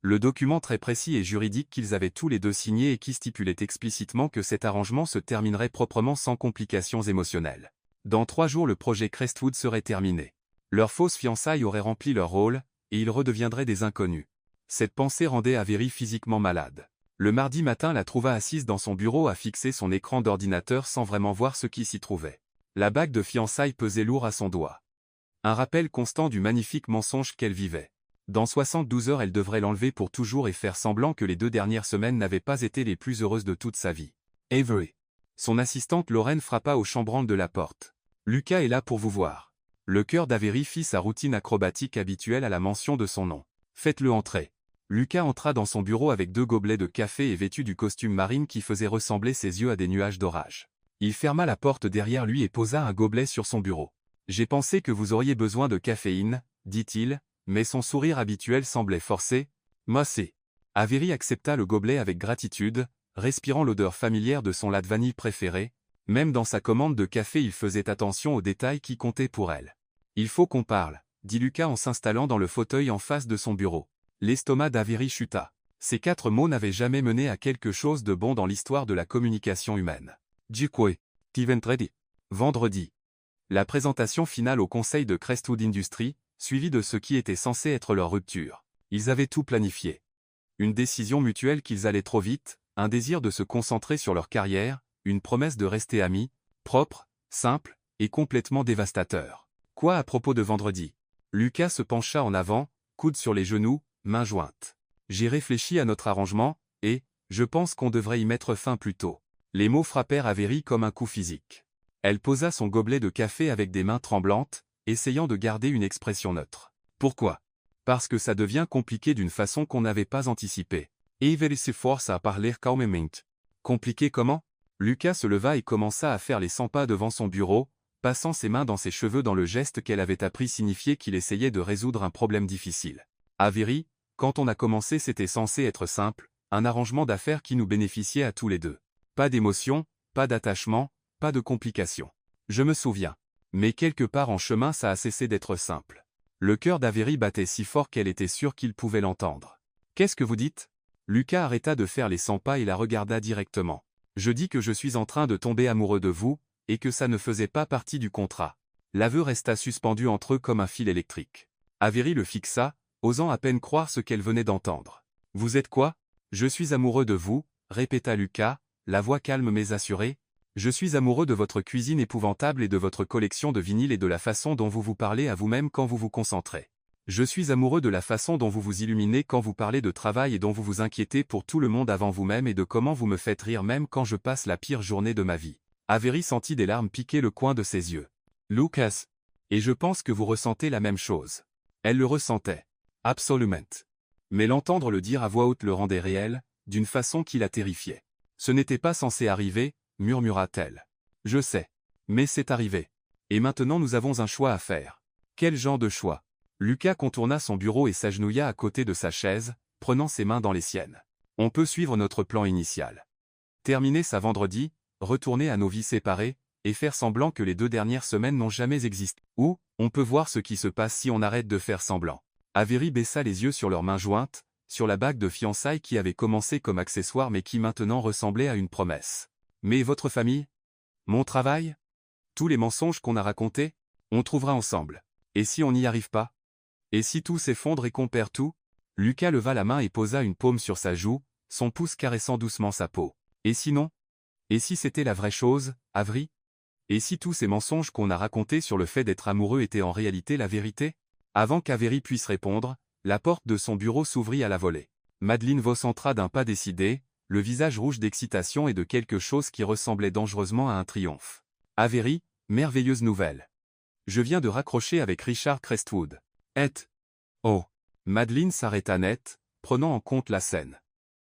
Le document très précis et juridique qu'ils avaient tous les deux signé et qui stipulait explicitement que cet arrangement se terminerait proprement sans complications émotionnelles. Dans 3 jours le projet Crestwood serait terminé. Leurs fausses fiançailles auraient rempli leur rôle, et ils redeviendraient des inconnus. Cette pensée rendait Avery physiquement malade. Le mardi matin la trouva assise dans son bureau à fixer son écran d'ordinateur sans vraiment voir ce qui s'y trouvait. La bague de fiançailles pesait lourd à son doigt. Un rappel constant du magnifique mensonge qu'elle vivait. Dans 72 heures elle devrait l'enlever pour toujours et faire semblant que les 2 dernières semaines n'avaient pas été les plus heureuses de toute sa vie. Avery. Son assistante Lorraine frappa au chambranle de la porte. « Lucas est là pour vous voir. » Le cœur d'Avery fit sa routine acrobatique habituelle à la mention de son nom. « Faites-le entrer. » Lucas entra dans son bureau avec 2 gobelets de café et vêtu du costume marine qui faisait ressembler ses yeux à des nuages d'orage. Il ferma la porte derrière lui et posa un gobelet sur son bureau. « J'ai pensé que vous auriez besoin de caféine, dit-il, mais son sourire habituel semblait forcé. « Moi c'est. » Avery accepta le gobelet avec gratitude, respirant l'odeur familière de son lait de vanille préféré. Même dans sa commande de café il faisait attention aux détails qui comptaient pour elle. « Il faut qu'on parle, » dit Lucas en s'installant dans le fauteuil en face de son bureau. L'estomac d'Avery chuta. Ces 4 mots n'avaient jamais mené à quelque chose de bon dans l'histoire de la communication humaine. Jukwe. Vendredi. Vendredi. La présentation finale au conseil de Crestwood Industries, suivie de ce qui était censé être leur rupture. Ils avaient tout planifié. Une décision mutuelle qu'ils allaient trop vite, un désir de se concentrer sur leur carrière, une promesse de rester amis, propre, simple, et complètement dévastateur. Quoi à propos de vendredi? Lucas se pencha en avant, coude sur les genoux, mains jointes. J'ai réfléchi à notre arrangement, Et, je pense qu'on devrait y mettre fin plus tôt. Les mots frappèrent Avery comme un coup physique. Elle posa son gobelet de café avec des mains tremblantes, essayant de garder une expression neutre. Pourquoi? Parce que ça devient compliqué d'une façon qu'on n'avait pas anticipée. Avery se força à parler calmement. Compliqué comment? Lucas se leva et commença à faire les 100 pas devant son bureau, passant ses mains dans ses cheveux dans le geste qu'elle avait appris signifiait qu'il essayait de résoudre un problème difficile. Avery, quand on a commencé c'était censé être simple, un arrangement d'affaires qui nous bénéficiait à tous les deux. Pas d'émotion, pas d'attachement, pas de complications. Je me souviens. Mais quelque part en chemin ça a cessé d'être simple. Le cœur d'Avery battait si fort qu'elle était sûre qu'il pouvait l'entendre. Qu'est-ce que vous dites? Lucas arrêta de faire les 100 pas et la regarda directement. Je dis que je suis en train de tomber amoureux de vous, et que ça ne faisait pas partie du contrat. L'aveu resta suspendu entre eux comme un fil électrique. Avery le fixa, osant à peine croire ce qu'elle venait d'entendre. Vous êtes quoi? Je suis amoureux de vous, répéta Lucas, la voix calme mais assurée. Je suis amoureux de votre cuisine épouvantable et de votre collection de vinyles et de la façon dont vous vous parlez à vous-même quand vous vous concentrez. Je suis amoureux de la façon dont vous vous illuminez quand vous parlez de travail et dont vous vous inquiétez pour tout le monde avant vous-même et de comment vous me faites rire même quand je passe la pire journée de ma vie. Avery sentit des larmes piquer le coin de ses yeux. Lucas. Et je pense que vous ressentez la même chose. Elle le ressentait. Absolument. Mais l'entendre le dire à voix haute le rendait réel, d'une façon qui la terrifiait. Ce n'était pas censé arriver, murmura-t-elle. Je sais. Mais c'est arrivé. Et maintenant nous avons un choix à faire. Quel genre de choix? Lucas contourna son bureau et s'agenouilla à côté de sa chaise, prenant ses mains dans les siennes. On peut suivre notre plan initial. Terminer ça vendredi, retourner à nos vies séparées, et faire semblant que les 2 dernières semaines n'ont jamais existé. Ou, on peut voir ce qui se passe si on arrête de faire semblant. Avery baissa les yeux sur leurs mains jointes, sur la bague de fiançailles qui avait commencé comme accessoire mais qui maintenant ressemblait à une promesse. Mais votre famille? Mon travail? Tous les mensonges qu'on a racontés? On trouvera ensemble. Et si on n'y arrive pas? Et si tout s'effondre et qu'on perd tout? Lucas leva la main et posa une paume sur sa joue, son pouce caressant doucement sa peau. Et sinon? Et si c'était la vraie chose, Avery? Et si tous ces mensonges qu'on a racontés sur le fait d'être amoureux étaient en réalité la vérité? Avant qu'Avery puisse répondre, la porte de son bureau s'ouvrit à la volée. Madeleine Voss entra d'un pas décidé, le visage rouge d'excitation et de quelque chose qui ressemblait dangereusement à un triomphe. Avery, merveilleuse nouvelle. Je viens de raccrocher avec Richard Crestwood. Oh. Madeleine s'arrêta net, prenant en compte la scène.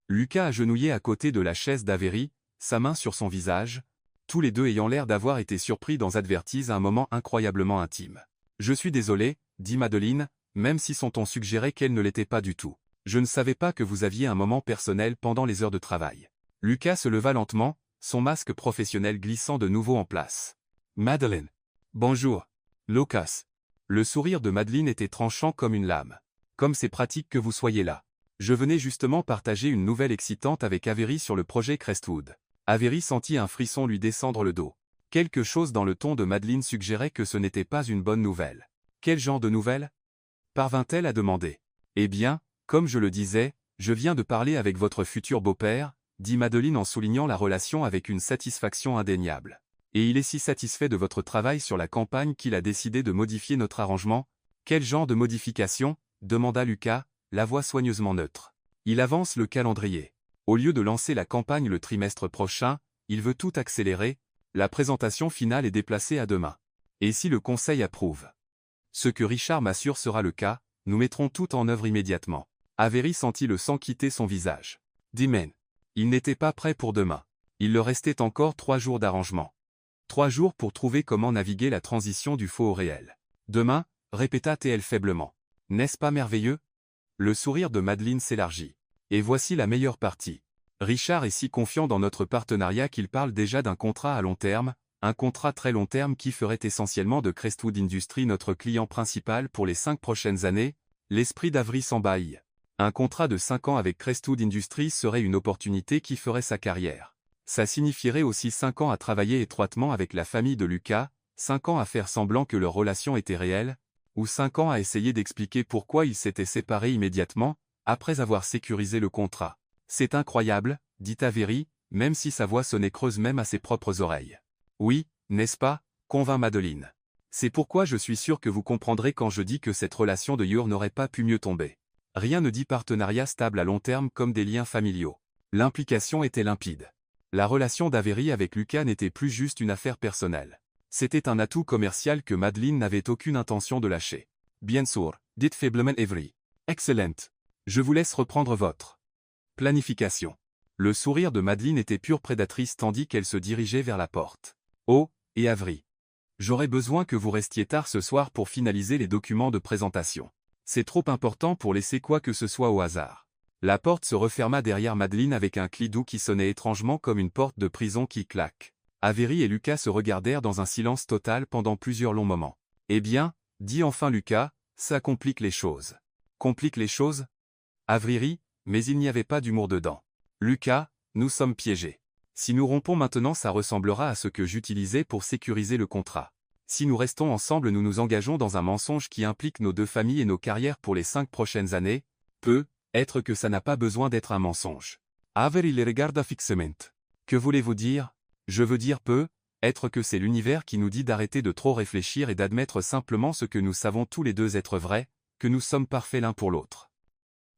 Lucas agenouillé à côté de la chaise d'Avery, sa main sur son visage, tous les deux ayant l'air d'avoir été surpris dans Advertise à un moment incroyablement intime. Je suis désolé, dit Madeleine, même si son ton suggérait qu'elle ne l'était pas du tout. Je ne savais pas que vous aviez un moment personnel pendant les heures de travail. Lucas se leva lentement, son masque professionnel glissant de nouveau en place. Madeleine. Bonjour. Lucas. Le sourire de Madeleine était tranchant comme une lame. Comme c'est pratique que vous soyez là. Je venais justement partager une nouvelle excitante avec Avery sur le projet Crestwood. Avery sentit un frisson lui descendre le dos. Quelque chose dans le ton de Madeleine suggérait que ce n'était pas une bonne nouvelle. Quel genre de nouvelle? Parvint-elle à demander. Eh bien, comme je le disais, je viens de parler avec votre futur beau-père, dit Madeleine en soulignant la relation avec une satisfaction indéniable. Et il est si satisfait de votre travail sur la campagne qu'il a décidé de modifier notre arrangement. Quel genre de modification? Demanda Lucas, la voix soigneusement neutre. Il avance le calendrier. Au lieu de lancer la campagne le trimestre prochain, il veut tout accélérer, la présentation finale est déplacée à demain. Et si le Conseil approuve? Ce que Richard m'assure sera le cas, nous mettrons tout en œuvre immédiatement. Avery sentit le sang quitter son visage. Dimen. Il n'était pas prêt pour demain. Il leur restait encore 3 jours d'arrangement. 3 jours pour trouver comment naviguer la transition du faux au réel. Demain, répéta-t-elle faiblement. N'est-ce pas merveilleux? Le sourire de Madeleine s'élargit. Et voici la meilleure partie. Richard est si confiant dans notre partenariat qu'il parle déjà d'un contrat à long terme, un contrat très long terme qui ferait essentiellement de Crestwood Industries notre client principal pour les 5 prochaines années. L'esprit d'Avery s'embâillit. Un contrat de 5 ans avec Crestwood Industries serait une opportunité qui ferait sa carrière. Ça signifierait aussi 5 ans à travailler étroitement avec la famille de Lucas, 5 ans à faire semblant que leur relation était réelle, ou 5 ans à essayer d'expliquer pourquoi ils s'étaient séparés immédiatement, après avoir sécurisé le contrat. C'est incroyable, dit Avery, même si sa voix sonnait creuse même à ses propres oreilles. Oui, n'est-ce pas, convint Madeleine. C'est pourquoi je suis sûr que vous comprendrez quand je dis que cette relation de Yor n'aurait pas pu mieux tomber. Rien ne dit partenariat stable à long terme comme des liens familiaux. L'implication était limpide. La relation d'Avery avec Lucas n'était plus juste une affaire personnelle. C'était un atout commercial que Madeleine n'avait aucune intention de lâcher. Bien sûr, dites faiblement Avery. Excellent. Je vous laisse reprendre votre planification. Le sourire de Madeleine était pure prédatrice tandis qu'elle se dirigeait vers la porte. Oh, et Avery. J'aurais besoin que vous restiez tard ce soir pour finaliser les documents de présentation. C'est trop important pour laisser quoi que ce soit au hasard. La porte se referma derrière Madeleine avec un cli doux qui sonnait étrangement comme une porte de prison qui claque. Avery et Lucas se regardèrent dans un silence total pendant plusieurs longs moments. Eh bien, dit enfin Lucas, ça complique les choses. Complique les choses? Avery rit, mais il n'y avait pas d'humour dedans. Lucas, nous sommes piégés. Si nous rompons maintenant, ça ressemblera à ce que j'utilisais pour sécuriser le contrat. Si nous restons ensemble, nous nous engageons dans un mensonge qui implique nos deux familles et nos carrières pour les 5 prochaines années. Peut-être que ça n'a pas besoin d'être un mensonge. Avery les regarda fixement. Que voulez-vous dire? Je veux dire peut-être que c'est l'univers qui nous dit d'arrêter de trop réfléchir et d'admettre simplement ce que nous savons tous les deux être vrai, que nous sommes parfaits l'un pour l'autre.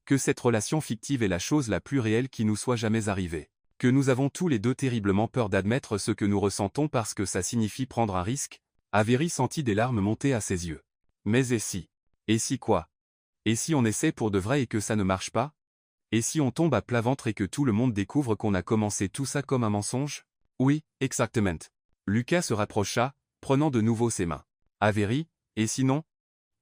Que cette relation fictive est la chose la plus réelle qui nous soit jamais arrivée. Que nous avons tous les deux terriblement peur d'admettre ce que nous ressentons parce que ça signifie prendre un risque. Avery sentit des larmes monter à ses yeux. Mais et si? Et si quoi? Et si on essaie pour de vrai et que ça ne marche pas? Et si on tombe à plat ventre et que tout le monde découvre qu'on a commencé tout ça comme un mensonge? Oui, exactement. Lucas se rapprocha, prenant de nouveau ses mains. Avery, et sinon?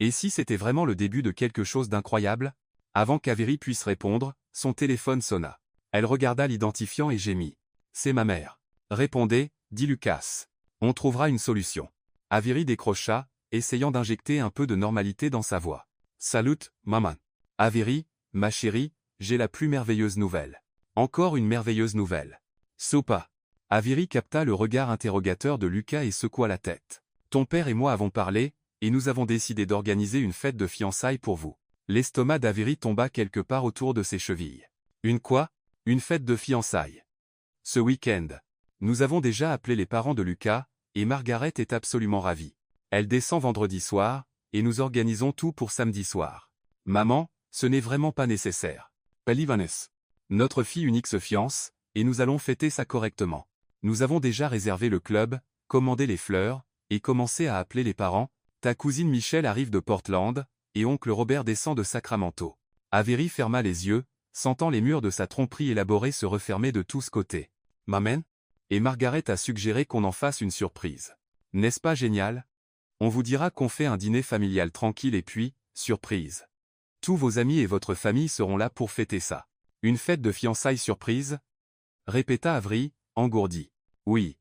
Et si c'était vraiment le début de quelque chose d'incroyable? Avant qu'Avery puisse répondre, son téléphone sonna. Elle regarda l'identifiant et gémit. C'est ma mère. Répondez, dit Lucas. On trouvera une solution. Avery décrocha, essayant d'injecter un peu de normalité dans sa voix. Salut, maman. Avery, ma chérie, j'ai la plus merveilleuse nouvelle. Encore une merveilleuse nouvelle. Sopa. Avery capta le regard interrogateur de Lucas et secoua la tête. Ton père et moi avons parlé, et nous avons décidé d'organiser une fête de fiançailles pour vous. L'estomac d'Avery tomba quelque part autour de ses chevilles. Une quoi? Une fête de fiançailles. Ce week-end. Nous avons déjà appelé les parents de Lucas, et Margaret est absolument ravie. Elle descend vendredi soir, et nous organisons tout pour samedi soir. Maman, ce n'est vraiment pas nécessaire. Pelivanes. Notre fille unique se fiance, et nous allons fêter ça correctement. Nous avons déjà réservé le club, commandé les fleurs, et commencé à appeler les parents. Ta cousine Michelle arrive de Portland, et oncle Robert descend de Sacramento. Avery ferma les yeux, sentant les murs de sa tromperie élaborée se refermer de tous côtés. Maman? Et Margaret a suggéré qu'on en fasse une surprise. N'est-ce pas génial? On vous dira qu'on fait un dîner familial tranquille et puis, surprise. Tous vos amis et votre famille seront là pour fêter ça. Une fête de fiançailles surprise? Répéta Avery, engourdi. Oui.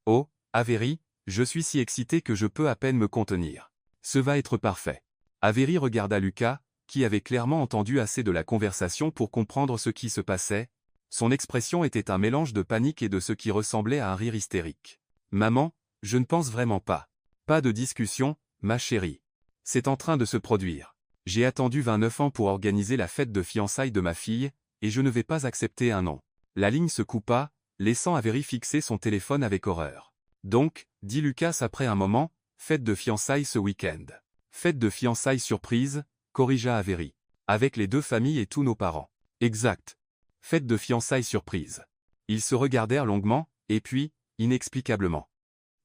Oh, Avery, je suis si excité que je peux à peine me contenir. Ce va être parfait. Avery regarda Lucas, qui avait clairement entendu assez de la conversation pour comprendre ce qui se passait. Son expression était un mélange de panique et de ce qui ressemblait à un rire hystérique. Maman, je ne pense vraiment pas. Pas de discussion, ma chérie. C'est en train de se produire. J'ai attendu 29 ans pour organiser la fête de fiançailles de ma fille, et je ne vais pas accepter un non. La ligne se coupa, laissant Avery fixer son téléphone avec horreur. Donc, dit Lucas après un moment, fête de fiançailles ce week-end. Fête de fiançailles surprise, corrigea Avery. Avec les deux familles et tous nos parents. Exact. Fête de fiançailles surprise. Ils se regardèrent longuement, et puis, inexplicablement.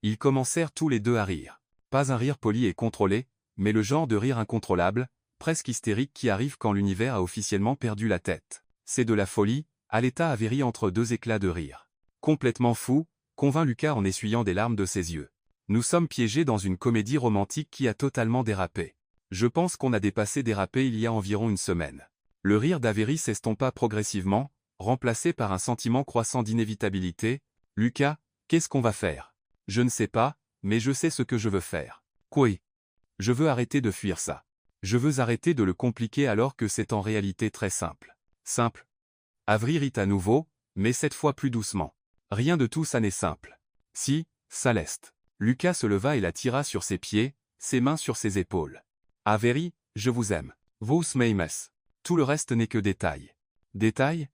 Ils commencèrent tous les deux à rire. Pas un rire poli et contrôlé, mais le genre de rire incontrôlable, presque hystérique qui arrive quand l'univers a officiellement perdu la tête. C'est de la folie, allaiта Avery entre deux éclats de rire. Complètement fou, convint Lucas en essuyant des larmes de ses yeux. Nous sommes piégés dans une comédie romantique qui a totalement dérapé. Je pense qu'on a dépassé dérapé il y a environ une semaine. Le rire d'Avery s'estompa progressivement, remplacé par un sentiment croissant d'inévitabilité. Lucas, qu'est-ce qu'on va faire? Je ne sais pas, mais je sais ce que je veux faire. Quoi? Je veux arrêter de fuir ça. Je veux arrêter de le compliquer alors que c'est en réalité très simple. Simple? Avery rit à nouveau, mais cette fois plus doucement. Rien de tout ça n'est simple. Si, ça l'est. Lucas se leva et la tira sur ses pieds, ses mains sur ses épaules. Avery, je vous aime. Vous m'aimez. Tout le reste n'est que détail. Détail?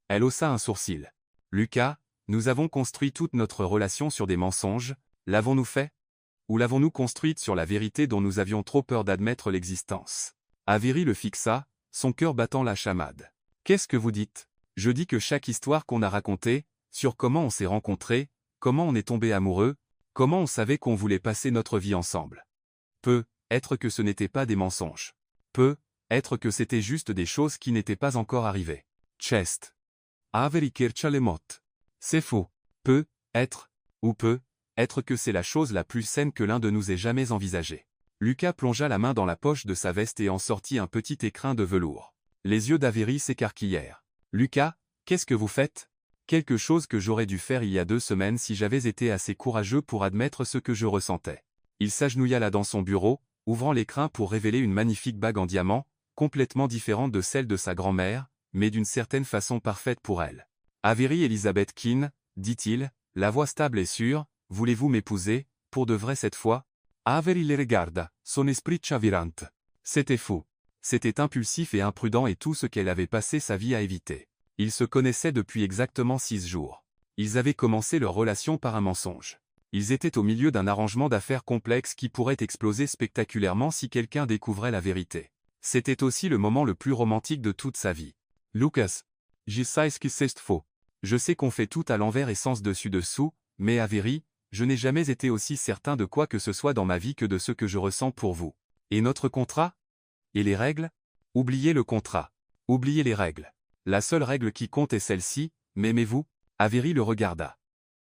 Elle haussa un sourcil. Lucas, nous avons construit toute notre relation sur des mensonges, l'avons-nous fait? Ou l'avons-nous construite sur la vérité dont nous avions trop peur d'admettre l'existence? Avery le fixa, son cœur battant la chamade. Qu'est-ce que vous dites? Je dis que chaque histoire qu'on a racontée, sur comment on s'est rencontrés, comment on est tombé amoureux, comment on savait qu'on voulait passer notre vie ensemble. Peut être que ce n'était pas des mensonges. Peut être que c'était juste des choses qui n'étaient pas encore arrivées. Chest. Averi lemot. C'est faux. Peut être, ou peut être que c'est la chose la plus saine que l'un de nous ait jamais envisagée. Lucas plongea la main dans la poche de sa veste et en sortit un petit écrin de velours. Les yeux d'Averi s'écarquillèrent. Lucas, qu'est-ce que vous faites? Quelque chose que j'aurais dû faire il y a 2 semaines si j'avais été assez courageux pour admettre ce que je ressentais. Il s'agenouilla là dans son bureau, ouvrant l'écrin pour révéler une magnifique bague en diamant, complètement différente de celle de sa grand-mère, mais d'une certaine façon parfaite pour elle. Avery Elizabeth Keane, dit-il, la voix stable et sûre, voulez-vous m'épouser, pour de vrai cette fois? Avery le regarda, son esprit chavirante. C'était fou. C'était impulsif et imprudent et tout ce qu'elle avait passé sa vie à éviter. Ils se connaissaient depuis exactement 6 jours. Ils avaient commencé leur relation par un mensonge. Ils étaient au milieu d'un arrangement d'affaires complexe qui pourrait exploser spectaculairement si quelqu'un découvrait la vérité. C'était aussi le moment le plus romantique de toute sa vie. Lucas. Je sais que c'est faux. Je sais qu'on fait tout à l'envers et sens dessus-dessous, mais Avery, je n'ai jamais été aussi certain de quoi que ce soit dans ma vie que de ce que je ressens pour vous. Et notre contrat? Et les règles? Oubliez le contrat. Oubliez les règles. La seule règle qui compte est celle-ci, m'aimez-vous? Avery le regarda.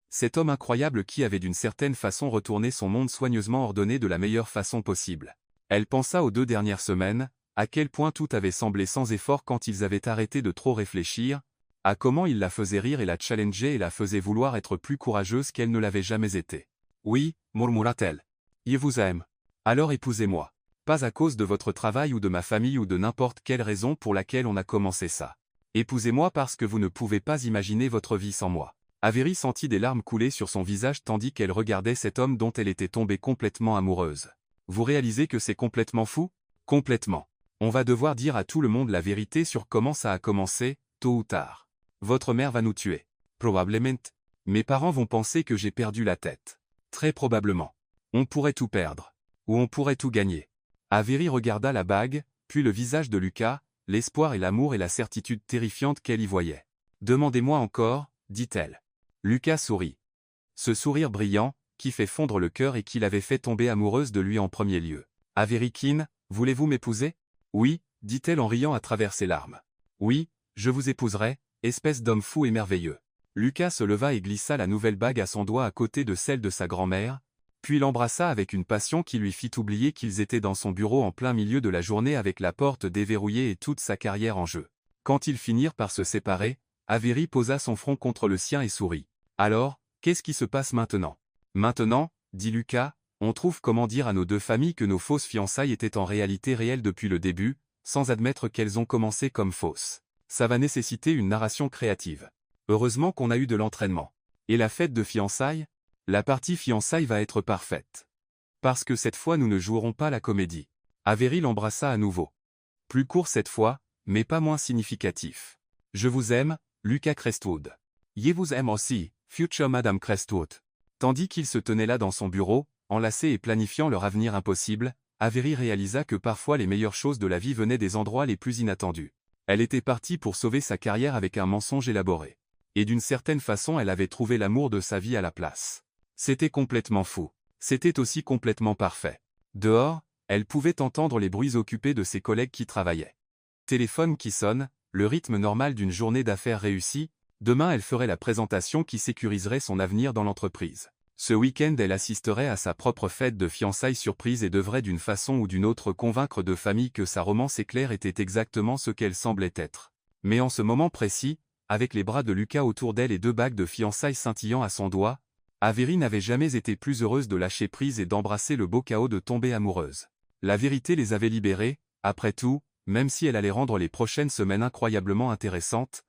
Cet homme incroyable qui avait d'une certaine façon retourné son monde soigneusement ordonné de la meilleure façon possible. Elle pensa aux 2 dernières semaines, à quel point tout avait semblé sans effort quand ils avaient arrêté de trop réfléchir, à comment il la faisait rire et la challengeait et la faisait vouloir être plus courageuse qu'elle ne l'avait jamais été. Oui, murmura-t-elle. Je vous aime. Alors épousez-moi. Pas à cause de votre travail ou de ma famille ou de n'importe quelle raison pour laquelle on a commencé ça. Épousez-moi parce que vous ne pouvez pas imaginer votre vie sans moi. Avery sentit des larmes couler sur son visage tandis qu'elle regardait cet homme dont elle était tombée complètement amoureuse. Vous réalisez que c'est complètement fou? Complètement. On va devoir dire à tout le monde la vérité sur comment ça a commencé, tôt ou tard. Votre mère va nous tuer. Probablement. Mes parents vont penser que j'ai perdu la tête. Très probablement. On pourrait tout perdre. Ou on pourrait tout gagner. Avery regarda la bague, puis le visage de Lucas, l'espoir et l'amour et la certitude terrifiante qu'elle y voyait. Demandez-moi encore, dit-elle. Lucas sourit. Ce sourire brillant, qui fait fondre le cœur et qui l'avait fait tomber amoureuse de lui en premier lieu. Avery Keane, voulez-vous m'épouser? Oui, dit-elle en riant à travers ses larmes. Oui, je vous épouserai, espèce d'homme fou et merveilleux. Lucas se leva et glissa la nouvelle bague à son doigt à côté de celle de sa grand-mère, puis l'embrassa avec une passion qui lui fit oublier qu'ils étaient dans son bureau en plein milieu de la journée avec la porte déverrouillée et toute sa carrière en jeu. Quand ils finirent par se séparer, Avery posa son front contre le sien et sourit. Alors, qu'est-ce qui se passe maintenant? Maintenant, dit Lucas, on trouve comment dire à nos 2 familles que nos fausses fiançailles étaient en réalité réelles depuis le début, sans admettre qu'elles ont commencé comme fausses. Ça va nécessiter une narration créative. Heureusement qu'on a eu de l'entraînement. Et la fête de fiançailles? La partie fiançailles va être parfaite. Parce que cette fois nous ne jouerons pas la comédie. Avery l'embrassa à nouveau. Plus court cette fois, mais pas moins significatif. Je vous aime, Lucas Crestwood. Je vous aime aussi, future Madame Crestwood. Tandis qu'il se tenait là dans son bureau, enlacé et planifiant leur avenir impossible, Avery réalisa que parfois les meilleures choses de la vie venaient des endroits les plus inattendus. Elle était partie pour sauver sa carrière avec un mensonge élaboré. Et d'une certaine façon elle avait trouvé l'amour de sa vie à la place. C'était complètement fou. C'était aussi complètement parfait. Dehors, elle pouvait entendre les bruits occupés de ses collègues qui travaillaient. Téléphone qui sonne, le rythme normal d'une journée d'affaires réussie, demain elle ferait la présentation qui sécuriserait son avenir dans l'entreprise. Ce week-end elle assisterait à sa propre fête de fiançailles surprise et devrait d'une façon ou d'une autre convaincre 2 familles que sa romance éclair était exactement ce qu'elle semblait être. Mais en ce moment précis, avec les bras de Lucas autour d'elle et 2 bagues de fiançailles scintillant à son doigt, Avery n'avait jamais été plus heureuse de lâcher prise et d'embrasser le beau chaos de tomber amoureuse. La vérité les avait libérés, après tout, même si elle allait rendre les prochaines semaines incroyablement intéressantes,